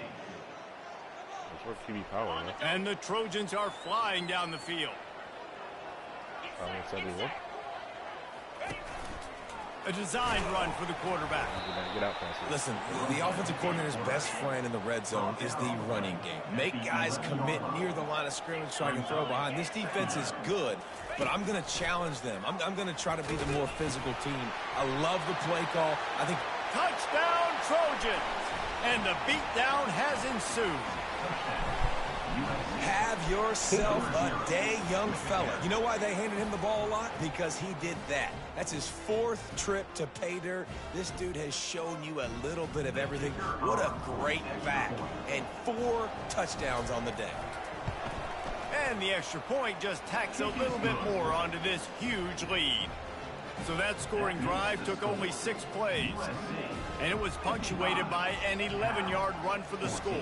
[SPEAKER 4] That's where QB power, man.
[SPEAKER 1] And the Trojans are flying down the field.
[SPEAKER 4] 71.
[SPEAKER 1] A designed run for the quarterback.
[SPEAKER 4] Get out fast.
[SPEAKER 2] Listen, the offensive coordinator's best friend in the red zone is the running game. Make guys commit near the line of scrimmage so I can throw behind. This defense is good, but I'm going to challenge them. I'm going to try to be the more physical team. I love the play call. I think
[SPEAKER 1] Touchdown, Trojans! And the beatdown has ensued.
[SPEAKER 2] have yourself a day, young fella. You know why they handed him the ball a lot? Because he did that. That's his 4th trip to pay dirt. This dude has shown you a little bit of everything. What a great back. And 4 touchdowns on the day.
[SPEAKER 1] And the extra point just tacks a little bit more onto this huge lead. So that scoring drive took only 6 plays. And it was punctuated by an 11-yard run for the score.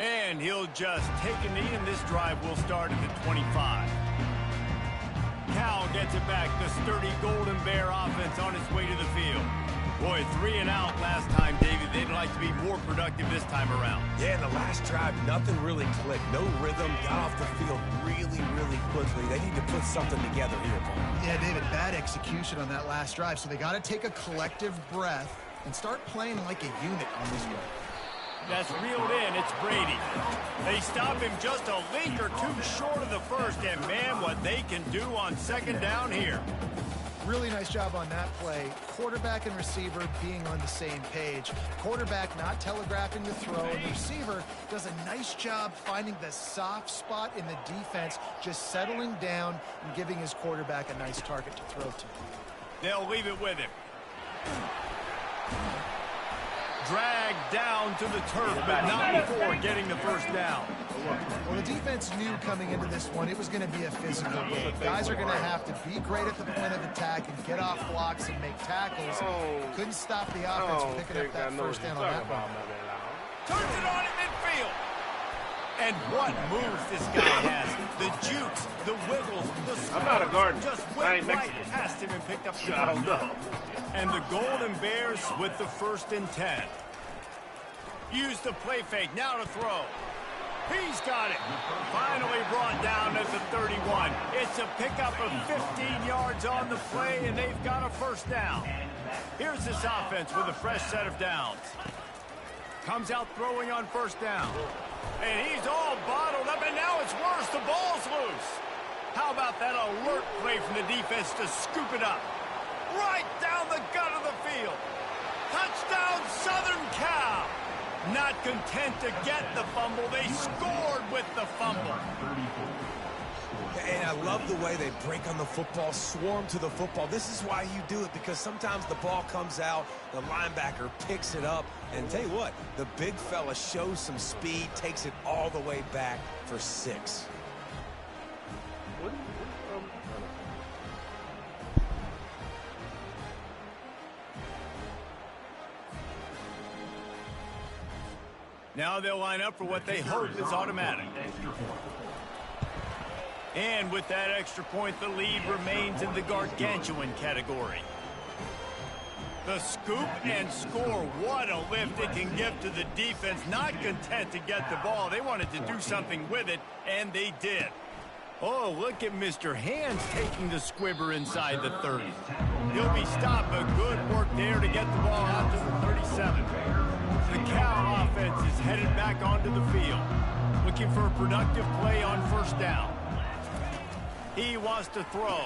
[SPEAKER 1] And he'll just take a knee, and this drive will start at the 25. Cal gets it back. The sturdy Golden Bear offense on its way to the field. Boy, 3 and out last time, David. They'd like to be more productive this time around.
[SPEAKER 2] Yeah, in the last drive, nothing really clicked. No rhythm. Got off the field really, really quickly. They need to put something together here, Paul.
[SPEAKER 3] Yeah, David, bad execution on that last drive. So they got to take a collective breath and start playing like a unit on this one.
[SPEAKER 1] That's reeled in. It's Brady. They stop him just a link or 2 short of the first, and man, what they can do on second down here.
[SPEAKER 3] Really nice job on that play. Quarterback and receiver being on the same page. Quarterback not telegraphing the throw, and the receiver does a nice job finding the soft spot in the defense, just settling down and giving his quarterback a nice target to throw to.
[SPEAKER 1] They'll leave it with him. Dragged down to the turf, but not before getting the first down.
[SPEAKER 3] Well, the defense knew coming into this one it was going to be a physical game. Guys are going to have to be great at the point of attack and get off blocks and make tackles. Couldn't stop the offense from picking up that first down on that one.
[SPEAKER 1] Turns it on in midfield. And what moves this guy has. The jukes, the wiggles, the
[SPEAKER 4] I'm not a gardener.
[SPEAKER 1] just
[SPEAKER 4] I
[SPEAKER 1] went
[SPEAKER 4] ain't
[SPEAKER 1] right
[SPEAKER 4] Mexican.
[SPEAKER 1] past him and picked up the
[SPEAKER 4] I don't know.
[SPEAKER 1] And the Golden Bears with the 1st and 10. Use the play fake, now to throw. He's got it. Finally brought down at the 31. It's a pickup of 15 yards on the play, and they've got a first down. Here's this offense with a fresh set of downs. Comes out throwing on first down. And he's all bottled up, and now it's worse. The ball's loose. How about that alert play from the defense to scoop it up? Right down the gut of the field. Touchdown, Southern Cal. Not content to get the fumble, they scored with the fumble.
[SPEAKER 2] And I love the way they break on the football, swarm to the football. This is why you do it, because sometimes the ball comes out, the linebacker picks it up, and tell you what, the big fella shows some speed, takes it all the way back for 6.
[SPEAKER 1] Now they'll line up for what they hope is automatic. And with that extra point, the lead remains in the gargantuan category. The scoop and score, what a lift it can give to the defense. Not content to get the ball. They wanted to do something with it, and they did. Oh, look at Mr. Hands taking the squibber inside the 30. He'll be stopped, but good work there to get the ball out to the 37. The Cal offense is headed back onto the field, looking for a productive play on first down. He wants to throw.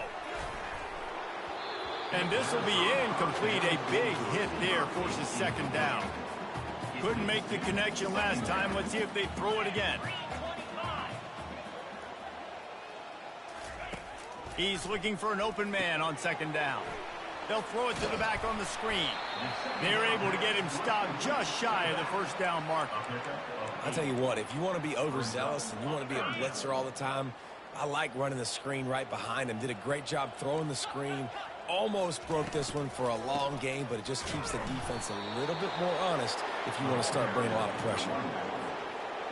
[SPEAKER 1] And this will be incomplete. A big hit there forces second down. Couldn't make the connection last time. Let's see if they throw it again. He's looking for an open man on second down. They'll throw it to the back on the screen. They're able to get him stopped just shy of the first down marker.
[SPEAKER 2] I'll tell you what, if you want to be overzealous and you want to be a blitzer all the time, I like running the screen right behind him. Did a great job throwing the screen. Almost broke this one for a long game, but it just keeps the defense a little bit more honest if you want to start bringing a lot of pressure.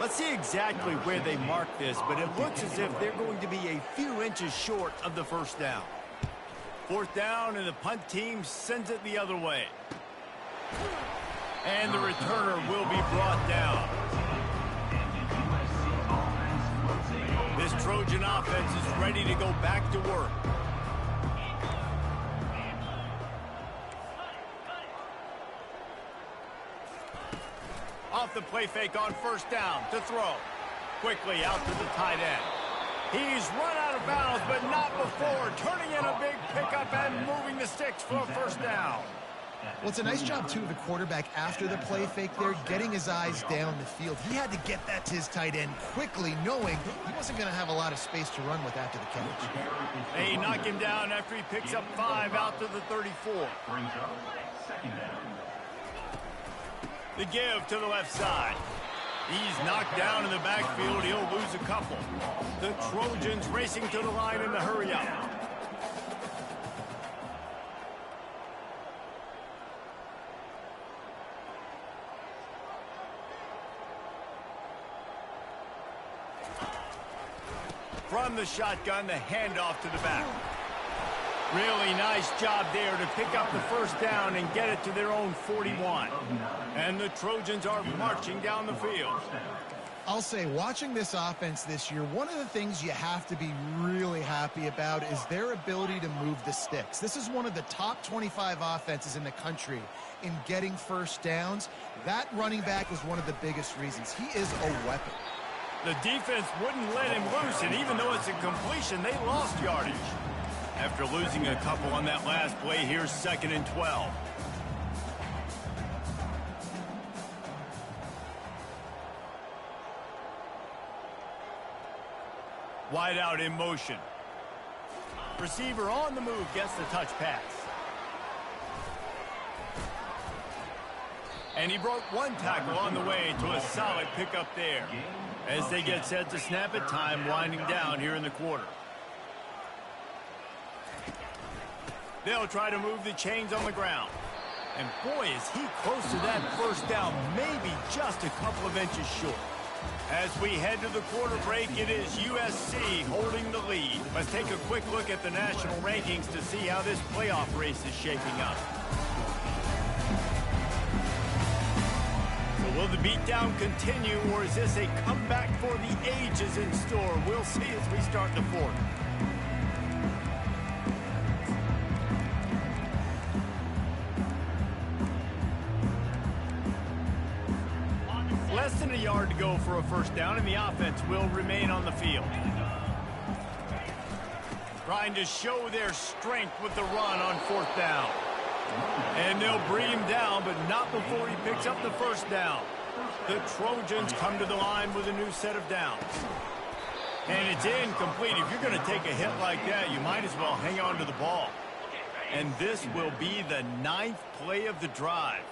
[SPEAKER 1] Let's see exactly where they mark this, but it looks as if they're going to be a few inches short of the first down. Fourth down, and the punt team sends it the other way. And the returner will be brought down. This Trojan offense is ready to go back to work. Off the play fake on first down to throw. Quickly out to the tight end. He's run out of bounds, but not before. Turning in a big pickup and moving the sticks for a first down.
[SPEAKER 3] Well, it's a nice job, too, of the quarterback after the play fake there, getting his eyes down the field. He had to get that to his tight end quickly, knowing he wasn't going to have a lot of space to run with after the catch.
[SPEAKER 1] They knock him down after he picks up 5 out to the 34. The give to the left side. He's knocked down in the backfield. He'll lose a couple. The Trojans racing to the line in the hurry up. From the shotgun, the handoff to the back. Really nice job there to pick up the first down and get it to their own 41. And the Trojans are marching down the field.
[SPEAKER 3] I'll say, watching this offense this year, one of the things you have to be really happy about is their ability to move the sticks. This is one of the top 25 offenses in the country in getting first downs. That running back was one of the biggest reasons. He is a weapon.
[SPEAKER 1] The defense wouldn't let him loose, and even though it's a completion, they lost yardage. After losing a couple on that last play, here's 2nd and 12. Wide out in motion. Receiver on the move gets the touch pass. And he broke one tackle on the way to a solid pickup there. As they get set to snap it, time winding down here in the quarter. They'll try to move the chains on the ground. And boy, is he close to that first down, maybe just a couple of inches short. As we head to the quarter break, it is USC holding the lead. Let's take a quick look at the national rankings to see how this playoff race is shaping up. So Will the beatdown continue, or is this a comeback for the ages in store? We'll see as we start the fourth. Less than a yard to go for a first down, and the offense will remain on the field. Trying to show their strength with the run on fourth down. And they'll bring him down, but not before he picks up the first down. The Trojans come to the line with a new set of downs. And it's incomplete. If you're going to take a hit like that, you might as well hang on to the ball. And this will be the 9th play of the drive.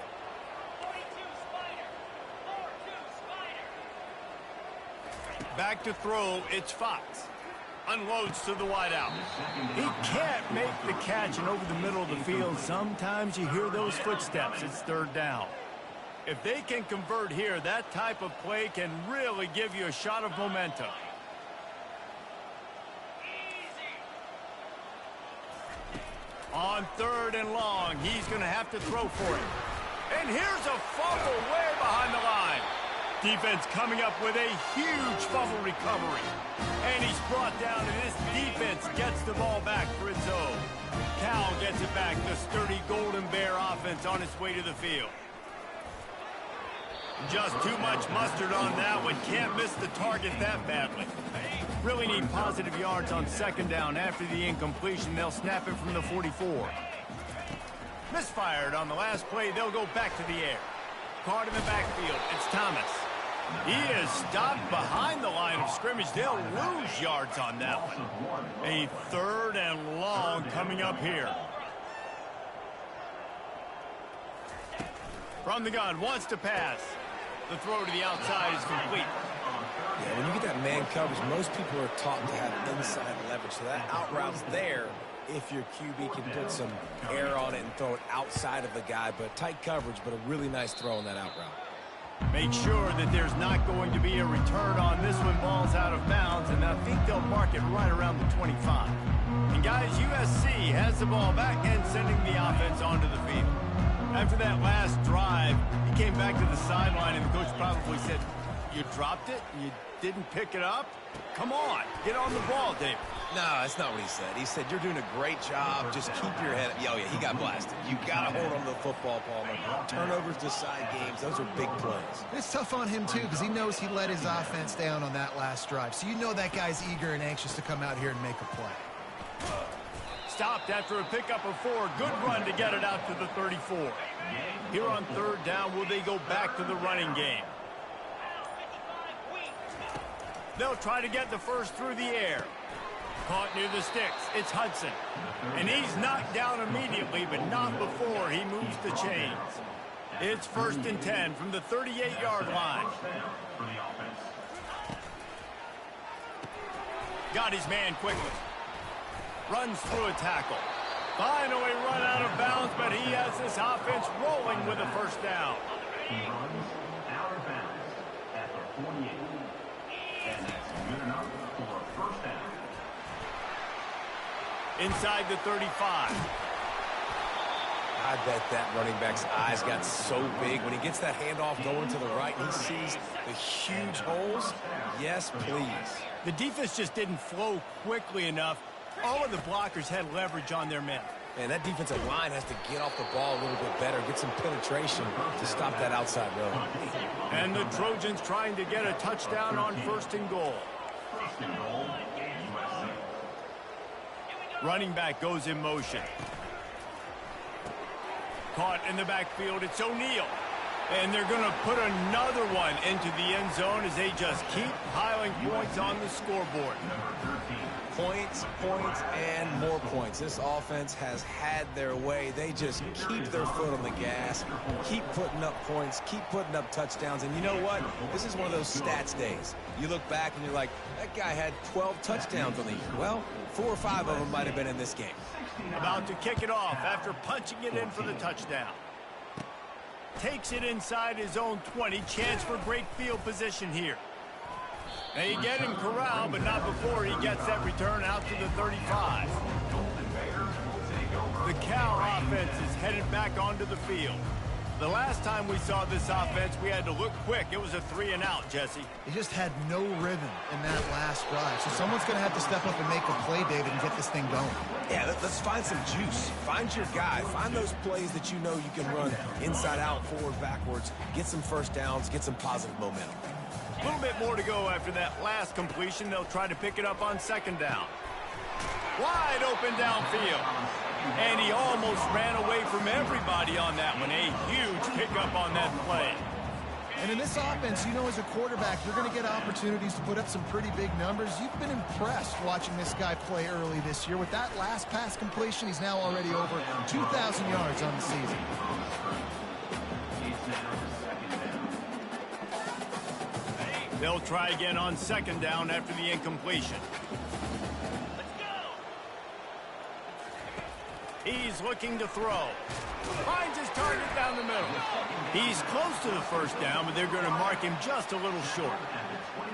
[SPEAKER 1] Back to throw, it's Fox. Unloads to the wideout. He can't make the catch, and over the middle of the field, sometimes you hear those footsteps. It's third down. If they can convert here, that type of play can really give you a shot of momentum. On 3rd and long, he's going to have to throw for it. And here's a fumble way behind the line. Defense coming up with a huge fumble recovery. And he's brought down, and this defense gets the ball back for its own. Cal gets it back. The sturdy Golden Bear offense on its way to the field. Just too much mustard on that one. Can't miss the target that badly. Really need positive yards on 2nd down. After the incompletion, they'll snap it from the 44. Misfired on the last play. They'll go back to the air. Caught in the backfield. It's Thomas. He is stopped behind the line of scrimmage. They'll lose yards on that one. A 3rd and long coming up here. From the gun, wants to pass. The throw to the outside is complete.
[SPEAKER 2] Yeah, when you get that man coverage, most people are taught to have inside leverage. So that out route's there if your QB can put some air on it and throw it outside of the guy. But tight coverage, but a really nice throw on that out route.
[SPEAKER 1] Make sure that there's not going to be a return on this one. Ball's out of bounds, and I think they'll mark it right around the 25. And guys, USC has the ball back and sending the offense onto the field. After that last drive, he came back to the sideline, and the coach probably said, "You dropped it? You didn't pick it up? Come on, get on the ball, David."
[SPEAKER 2] No, that's not what he said. He said, "You're doing a great job. Just keep your head up." Oh, yeah, he got blasted. You got to hold on to the football, Palmer. Turnovers decide games. Those are big plays.
[SPEAKER 3] It's tough on him, too, because he knows he let his offense down on that last drive. So you know that guy's eager and anxious to come out here and make a play.
[SPEAKER 1] Stopped after a pickup of 4. Good run to get it out to the 34. Here on 3rd down, will they go back to the running game? They'll try to get the first through the air. Caught near the sticks. It's Hudson. And he's knocked down immediately, but not before he moves the chains. It's 1st and 10 from the 38-yard line. Got his man quickly. Runs through a tackle. Finally run out of bounds, but he has this offense rolling with a first down.
[SPEAKER 6] He runs out of bounds at the 48. And that's good enough for a first down.
[SPEAKER 1] Inside the 35.
[SPEAKER 2] I bet that running back's eyes got so big. When he gets that handoff going to the right, he sees the huge holes. Yes, please.
[SPEAKER 1] The defense just didn't flow quickly enough. All of the blockers had leverage on their men.
[SPEAKER 2] Man, that defensive line has to get off the ball a little bit better, get some penetration to stop that outside road.
[SPEAKER 1] And the Trojans trying to get a touchdown on 1st and goal. Running back goes in motion. Caught in the backfield, it's O'Neal. And they're going to put another one into the end zone as they just keep piling points on the scoreboard.
[SPEAKER 2] Points, points, and more points. This offense has had their way. They just keep their foot on the gas, keep putting up points, keep putting up touchdowns. And you know what? This is one of those stats days. You look back and you're like, that guy had 12 touchdowns on the year. Well, 4 or 5 of them might have been in this game.
[SPEAKER 1] About to kick it off after punching it in for the touchdown. Takes it inside his own 20. Chance for great field position here. They get him corralled, but not before he gets that return out to the 35. The Cal offense is headed back onto the field. The last time we saw this offense, we had to look quick. It was a 3-and-out, Jesse.
[SPEAKER 3] They just had no rhythm in that last drive. So someone's going to have to step up and make a play, David, and get this thing going.
[SPEAKER 2] Yeah, let's find some juice. Find your guy. Find those plays that you know you can run inside out, forward, backwards. Get some first downs. Get some positive momentum.
[SPEAKER 1] A little bit more to go after that last completion. They'll try to pick it up on second down. Wide open downfield. And he almost ran away from everybody on that one. A huge pickup on that play.
[SPEAKER 3] And in this offense, you know, as a quarterback, you're going to get opportunities to put up some pretty big numbers. You've been impressed watching this guy play early this year. With that last pass completion, he's now already over 2,000 yards on the season.
[SPEAKER 1] They'll try again on second down after the incompletion. He's looking to throw. Finds his target down the middle. He's close to the first down, but they're going to mark him just a little short.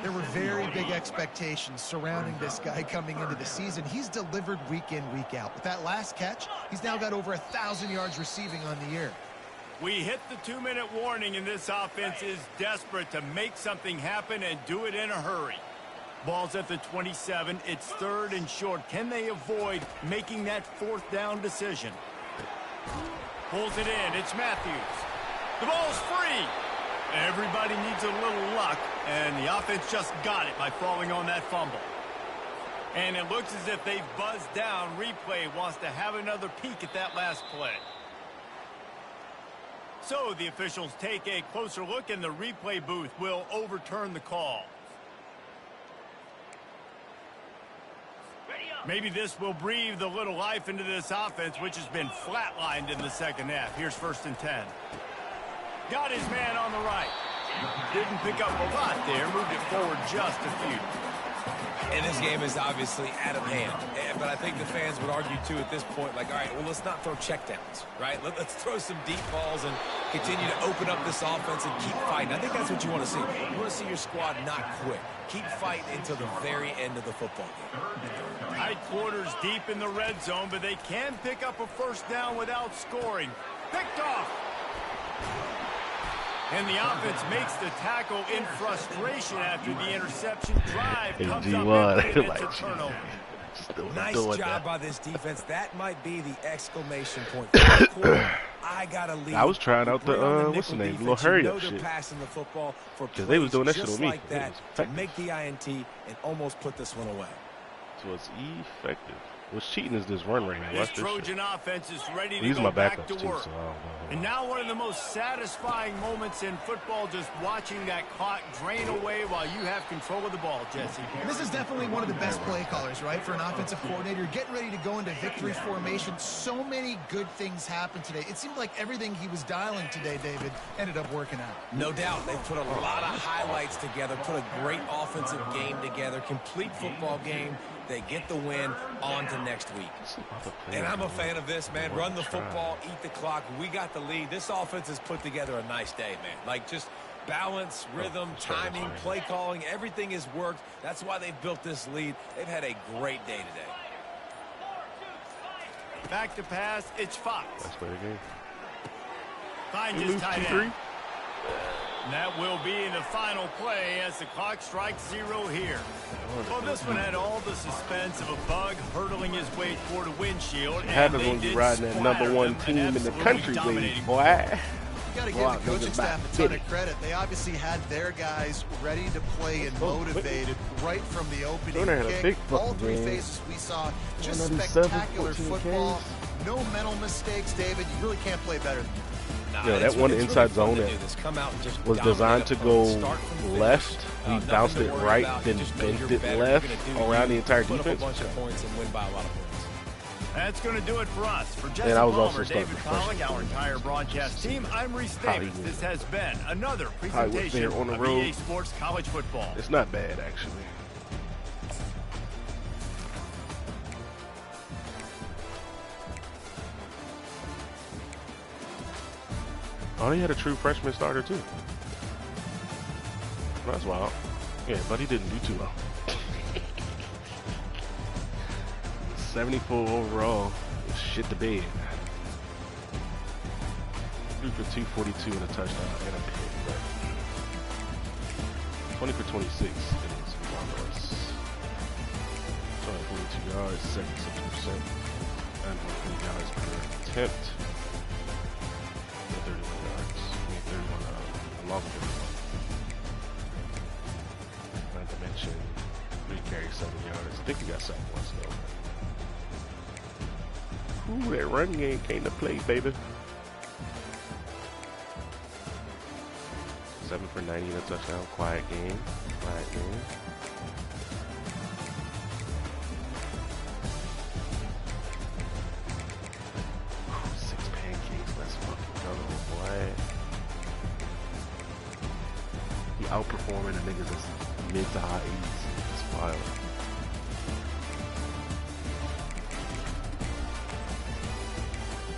[SPEAKER 3] There were very big expectations surrounding this guy coming into the season. He's delivered week in, week out. With that last catch, he's now got over 1,000 yards receiving on the year.
[SPEAKER 1] We hit the 2-minute warning, and this offense is desperate to make something happen and do it in a hurry. Ball's at the 27. It's 3rd and short. Can they avoid making that 4th down decision? Pulls it in. It's Matthews. The ball's free. Everybody needs a little luck, and the offense just got it by falling on that fumble. And it looks as if they've buzzed down. Replay wants to have another peek at that last play. So the officials take a closer look, and the replay booth will overturn the call. Maybe this will breathe a little life into this offense, which has been flatlined in the second half. Here's 1st and 10. Got his man on the right. Didn't pick up a lot there. Moved it forward just a few.
[SPEAKER 2] And this game is obviously out of hand. But I think the fans would argue, too, at this point, like, all right, well, let's not throw checkdowns, right? Let's throw some deep balls and continue to open up this offense and keep fighting. I think that's what you want to see. You want to see your squad not quit. Keep fighting until the very end of the football game.
[SPEAKER 1] Tight quarters deep in the red zone, but they can pick up a first down without scoring. Picked off. And the offense makes the tackle in frustration after the interception. Drive comes up and it's a turnover.
[SPEAKER 2] Nice job by this defense. That might be the exclamation point. I gotta leave.
[SPEAKER 4] I was trying out the what's the name, little hurry up shit.
[SPEAKER 2] Because
[SPEAKER 4] they was doing that shit on me.
[SPEAKER 2] Like that to make the INT and almost put this one away.
[SPEAKER 4] So it's effective. What's cheating is this run right here.
[SPEAKER 1] This Trojan offense is ready to
[SPEAKER 4] use
[SPEAKER 1] go
[SPEAKER 4] my
[SPEAKER 1] back to
[SPEAKER 4] too,
[SPEAKER 1] work.
[SPEAKER 4] so I don't know.
[SPEAKER 1] And now one of the most satisfying moments in football, just watching that clock drain away while you have control of the ball, Jesse.
[SPEAKER 3] And this is definitely one of the best play callers, right, for an offensive coordinator. Getting ready to go into victory formation. So many good things happened today. It seemed like everything he was dialing today, David, ended up working out.
[SPEAKER 2] No doubt. They put a lot of highlights together, put a great offensive game together, complete football game. They get the win on to next week. And I'm a fan of this, man. Run the football, eat the clock. We got the lead. This offense has put together a nice day, man. Like, just balance, rhythm, timing, play calling, everything has worked. That's why they've built this lead. They've had a great day today.
[SPEAKER 1] Back to pass, it's Fox.
[SPEAKER 4] That's the game.
[SPEAKER 1] Finds his tight end. And that will be the final play as the clock strikes 0 here. Well, this one had all the suspense of a bug hurtling his way toward a windshield.
[SPEAKER 4] What happens when you're riding that #1 team in the country league, boy?
[SPEAKER 3] You got to give the coaching staff a ton of credit. They obviously had their guys ready to play and motivated right from the opening kick. All 3 phases we saw, just spectacular football. No mental mistakes, David. You really can't play better than that.
[SPEAKER 4] Yeah, that one inside zone that was designed to go left, we bounced it right, then bent it left around the entire defense.
[SPEAKER 1] That's going to do it for us. For Jesse
[SPEAKER 4] and I was
[SPEAKER 1] Palmer,
[SPEAKER 4] also
[SPEAKER 1] David Colling, our entire broadcast team, I'm Reese Davis. This has been another presentation
[SPEAKER 4] on the
[SPEAKER 1] of
[SPEAKER 4] road.
[SPEAKER 1] EA Sports College Football.
[SPEAKER 4] It's not bad, actually. Oh, he had a true freshman starter, too. That's wild. Yeah, but he didn't do too well. 74 overall. Shit the bed. threw for 242 and a touchdown and a pick, but 20 for 26 is marvelous. 242 yards, 76%, 9.3 yards per attempt, 31 yards. I mean 31, along with 31. Not to mention 3 carries, 7 yards. I think he got sacked once though. Ooh, that run game came to play, baby. 7 for 90 and a touchdown. Quiet game. Quiet game. Ooh, 6 pancakes. Let's fucking go, boy. He outperforming the niggas that's mid to high 80s. It's wild.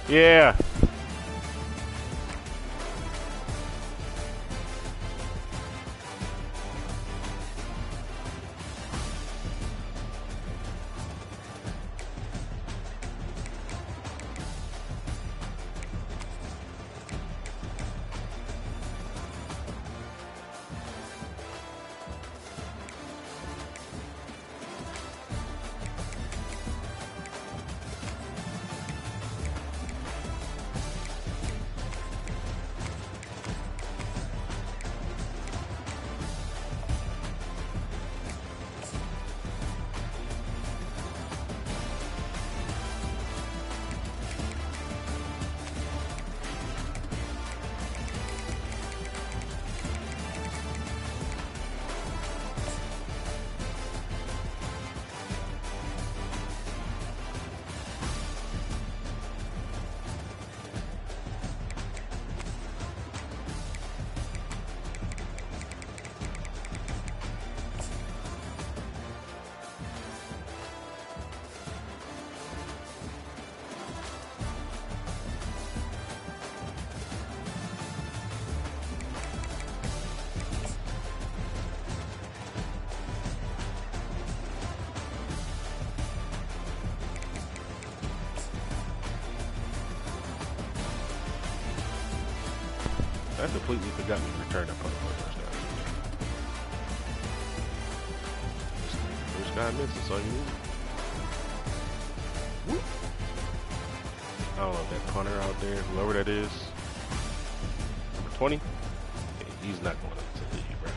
[SPEAKER 4] Yeah. I completely forgot we returned that punt for a touchdown. First guy missed, that's all you need. Whoop. I don't know if that punter out there, whoever that is, number 20, he's not going up to the league, bro.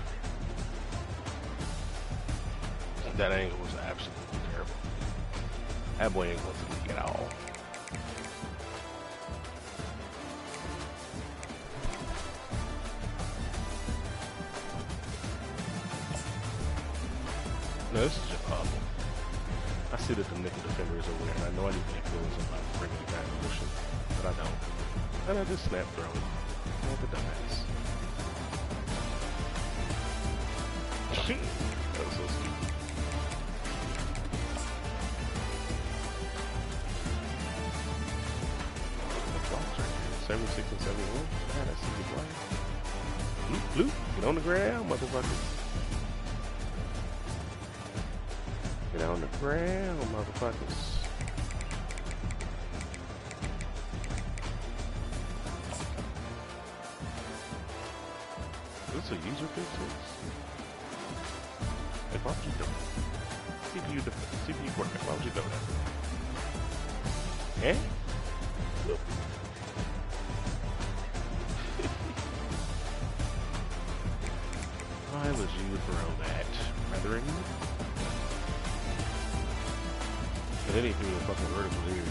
[SPEAKER 4] That angle was absolutely terrible. That boy ain't going to the league at all. No, this is just awful. I see that the nickel defender is over there, and I know I need to influence him by bringing the guy in motion, but I don't. And I just snap throw it. Like a dumbass. That was so stupid. The blocks right here. 76 and 71. God, I see you flying. Bloop, bloop. Get on the ground, motherfuckers. Get on the ground, motherfuckers. Is this a user fix? Hey, why would you do that? CPU working. Why would you do that? Eh? Look. Why would you throw that, brethren? But it ain't through the fucking vertical here.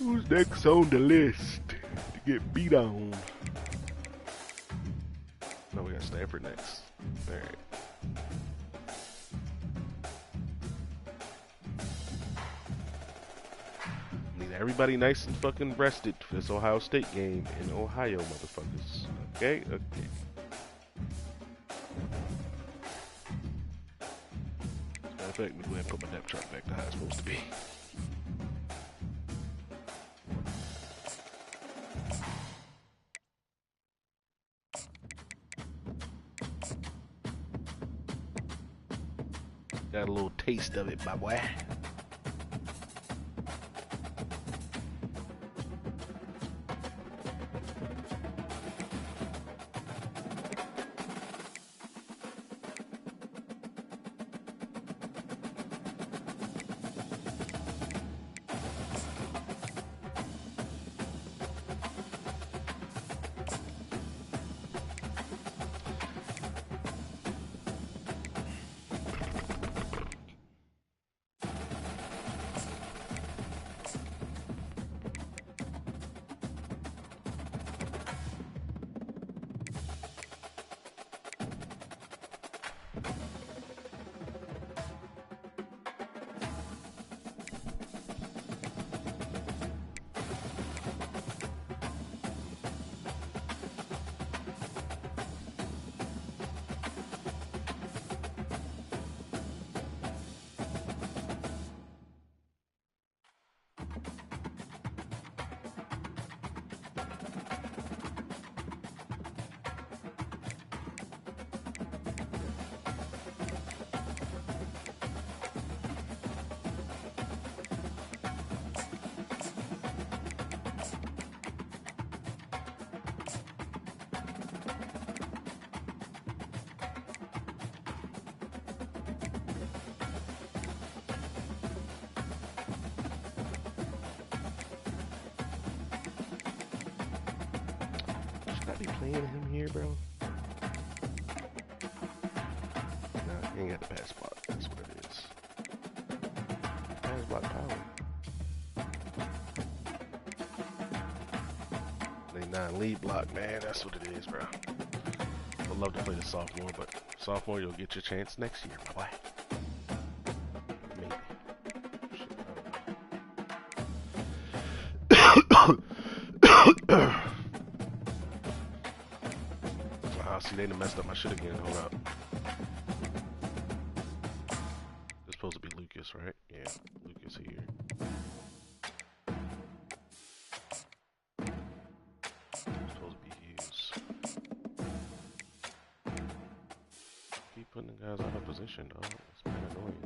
[SPEAKER 4] Who's next on the list to get beat on? No, we got Stanford next. Alright. Need everybody nice and fucking rested for this Ohio State game in Ohio, motherfuckers. Okay? Okay. As a matter of fact, let me go ahead and put my depth chart back to how it's supposed to be. Got a little taste of it, my boy. Should I be playing him here, bro? Nah, he ain't got the pass block. That's what it is. Pass block power. They non-lead block, man. That's what it is, bro. I'd love to play the sophomore, but sophomore, you'll get your chance next year, my boy. Maybe. Shit, see, they done messed up my shit again. Hold up. It's supposed to be Lucas, right? Yeah, Lucas here. It's supposed to be Hughes. Keep putting the guys out of position, dog. It's kind of annoying.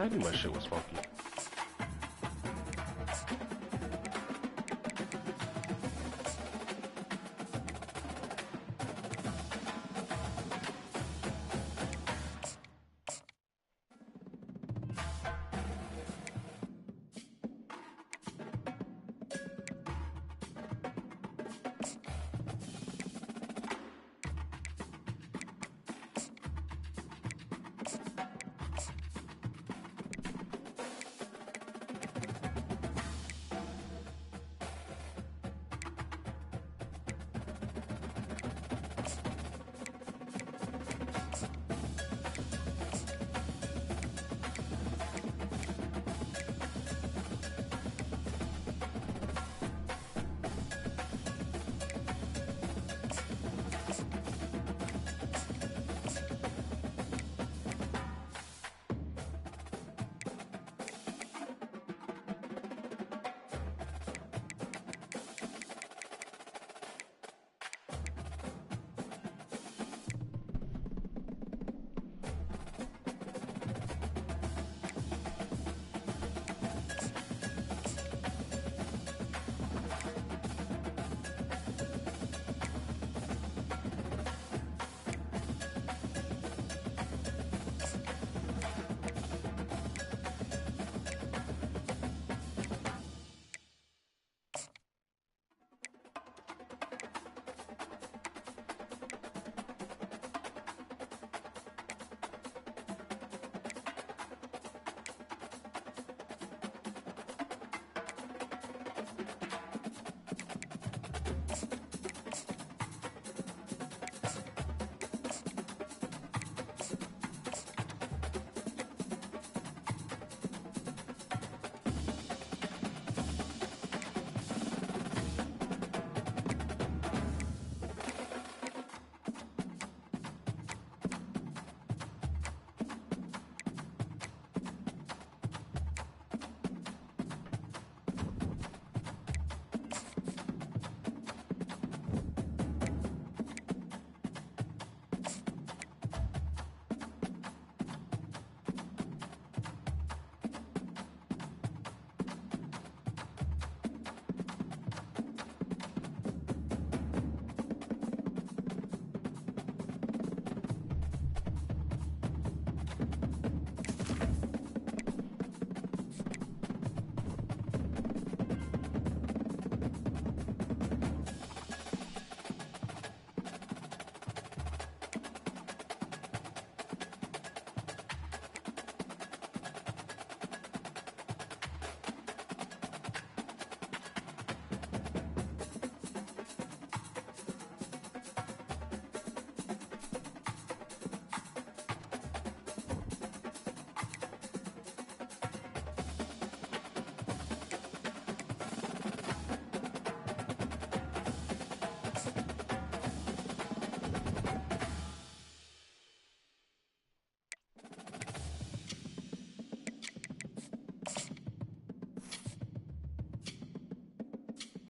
[SPEAKER 4] I knew my shit was funky.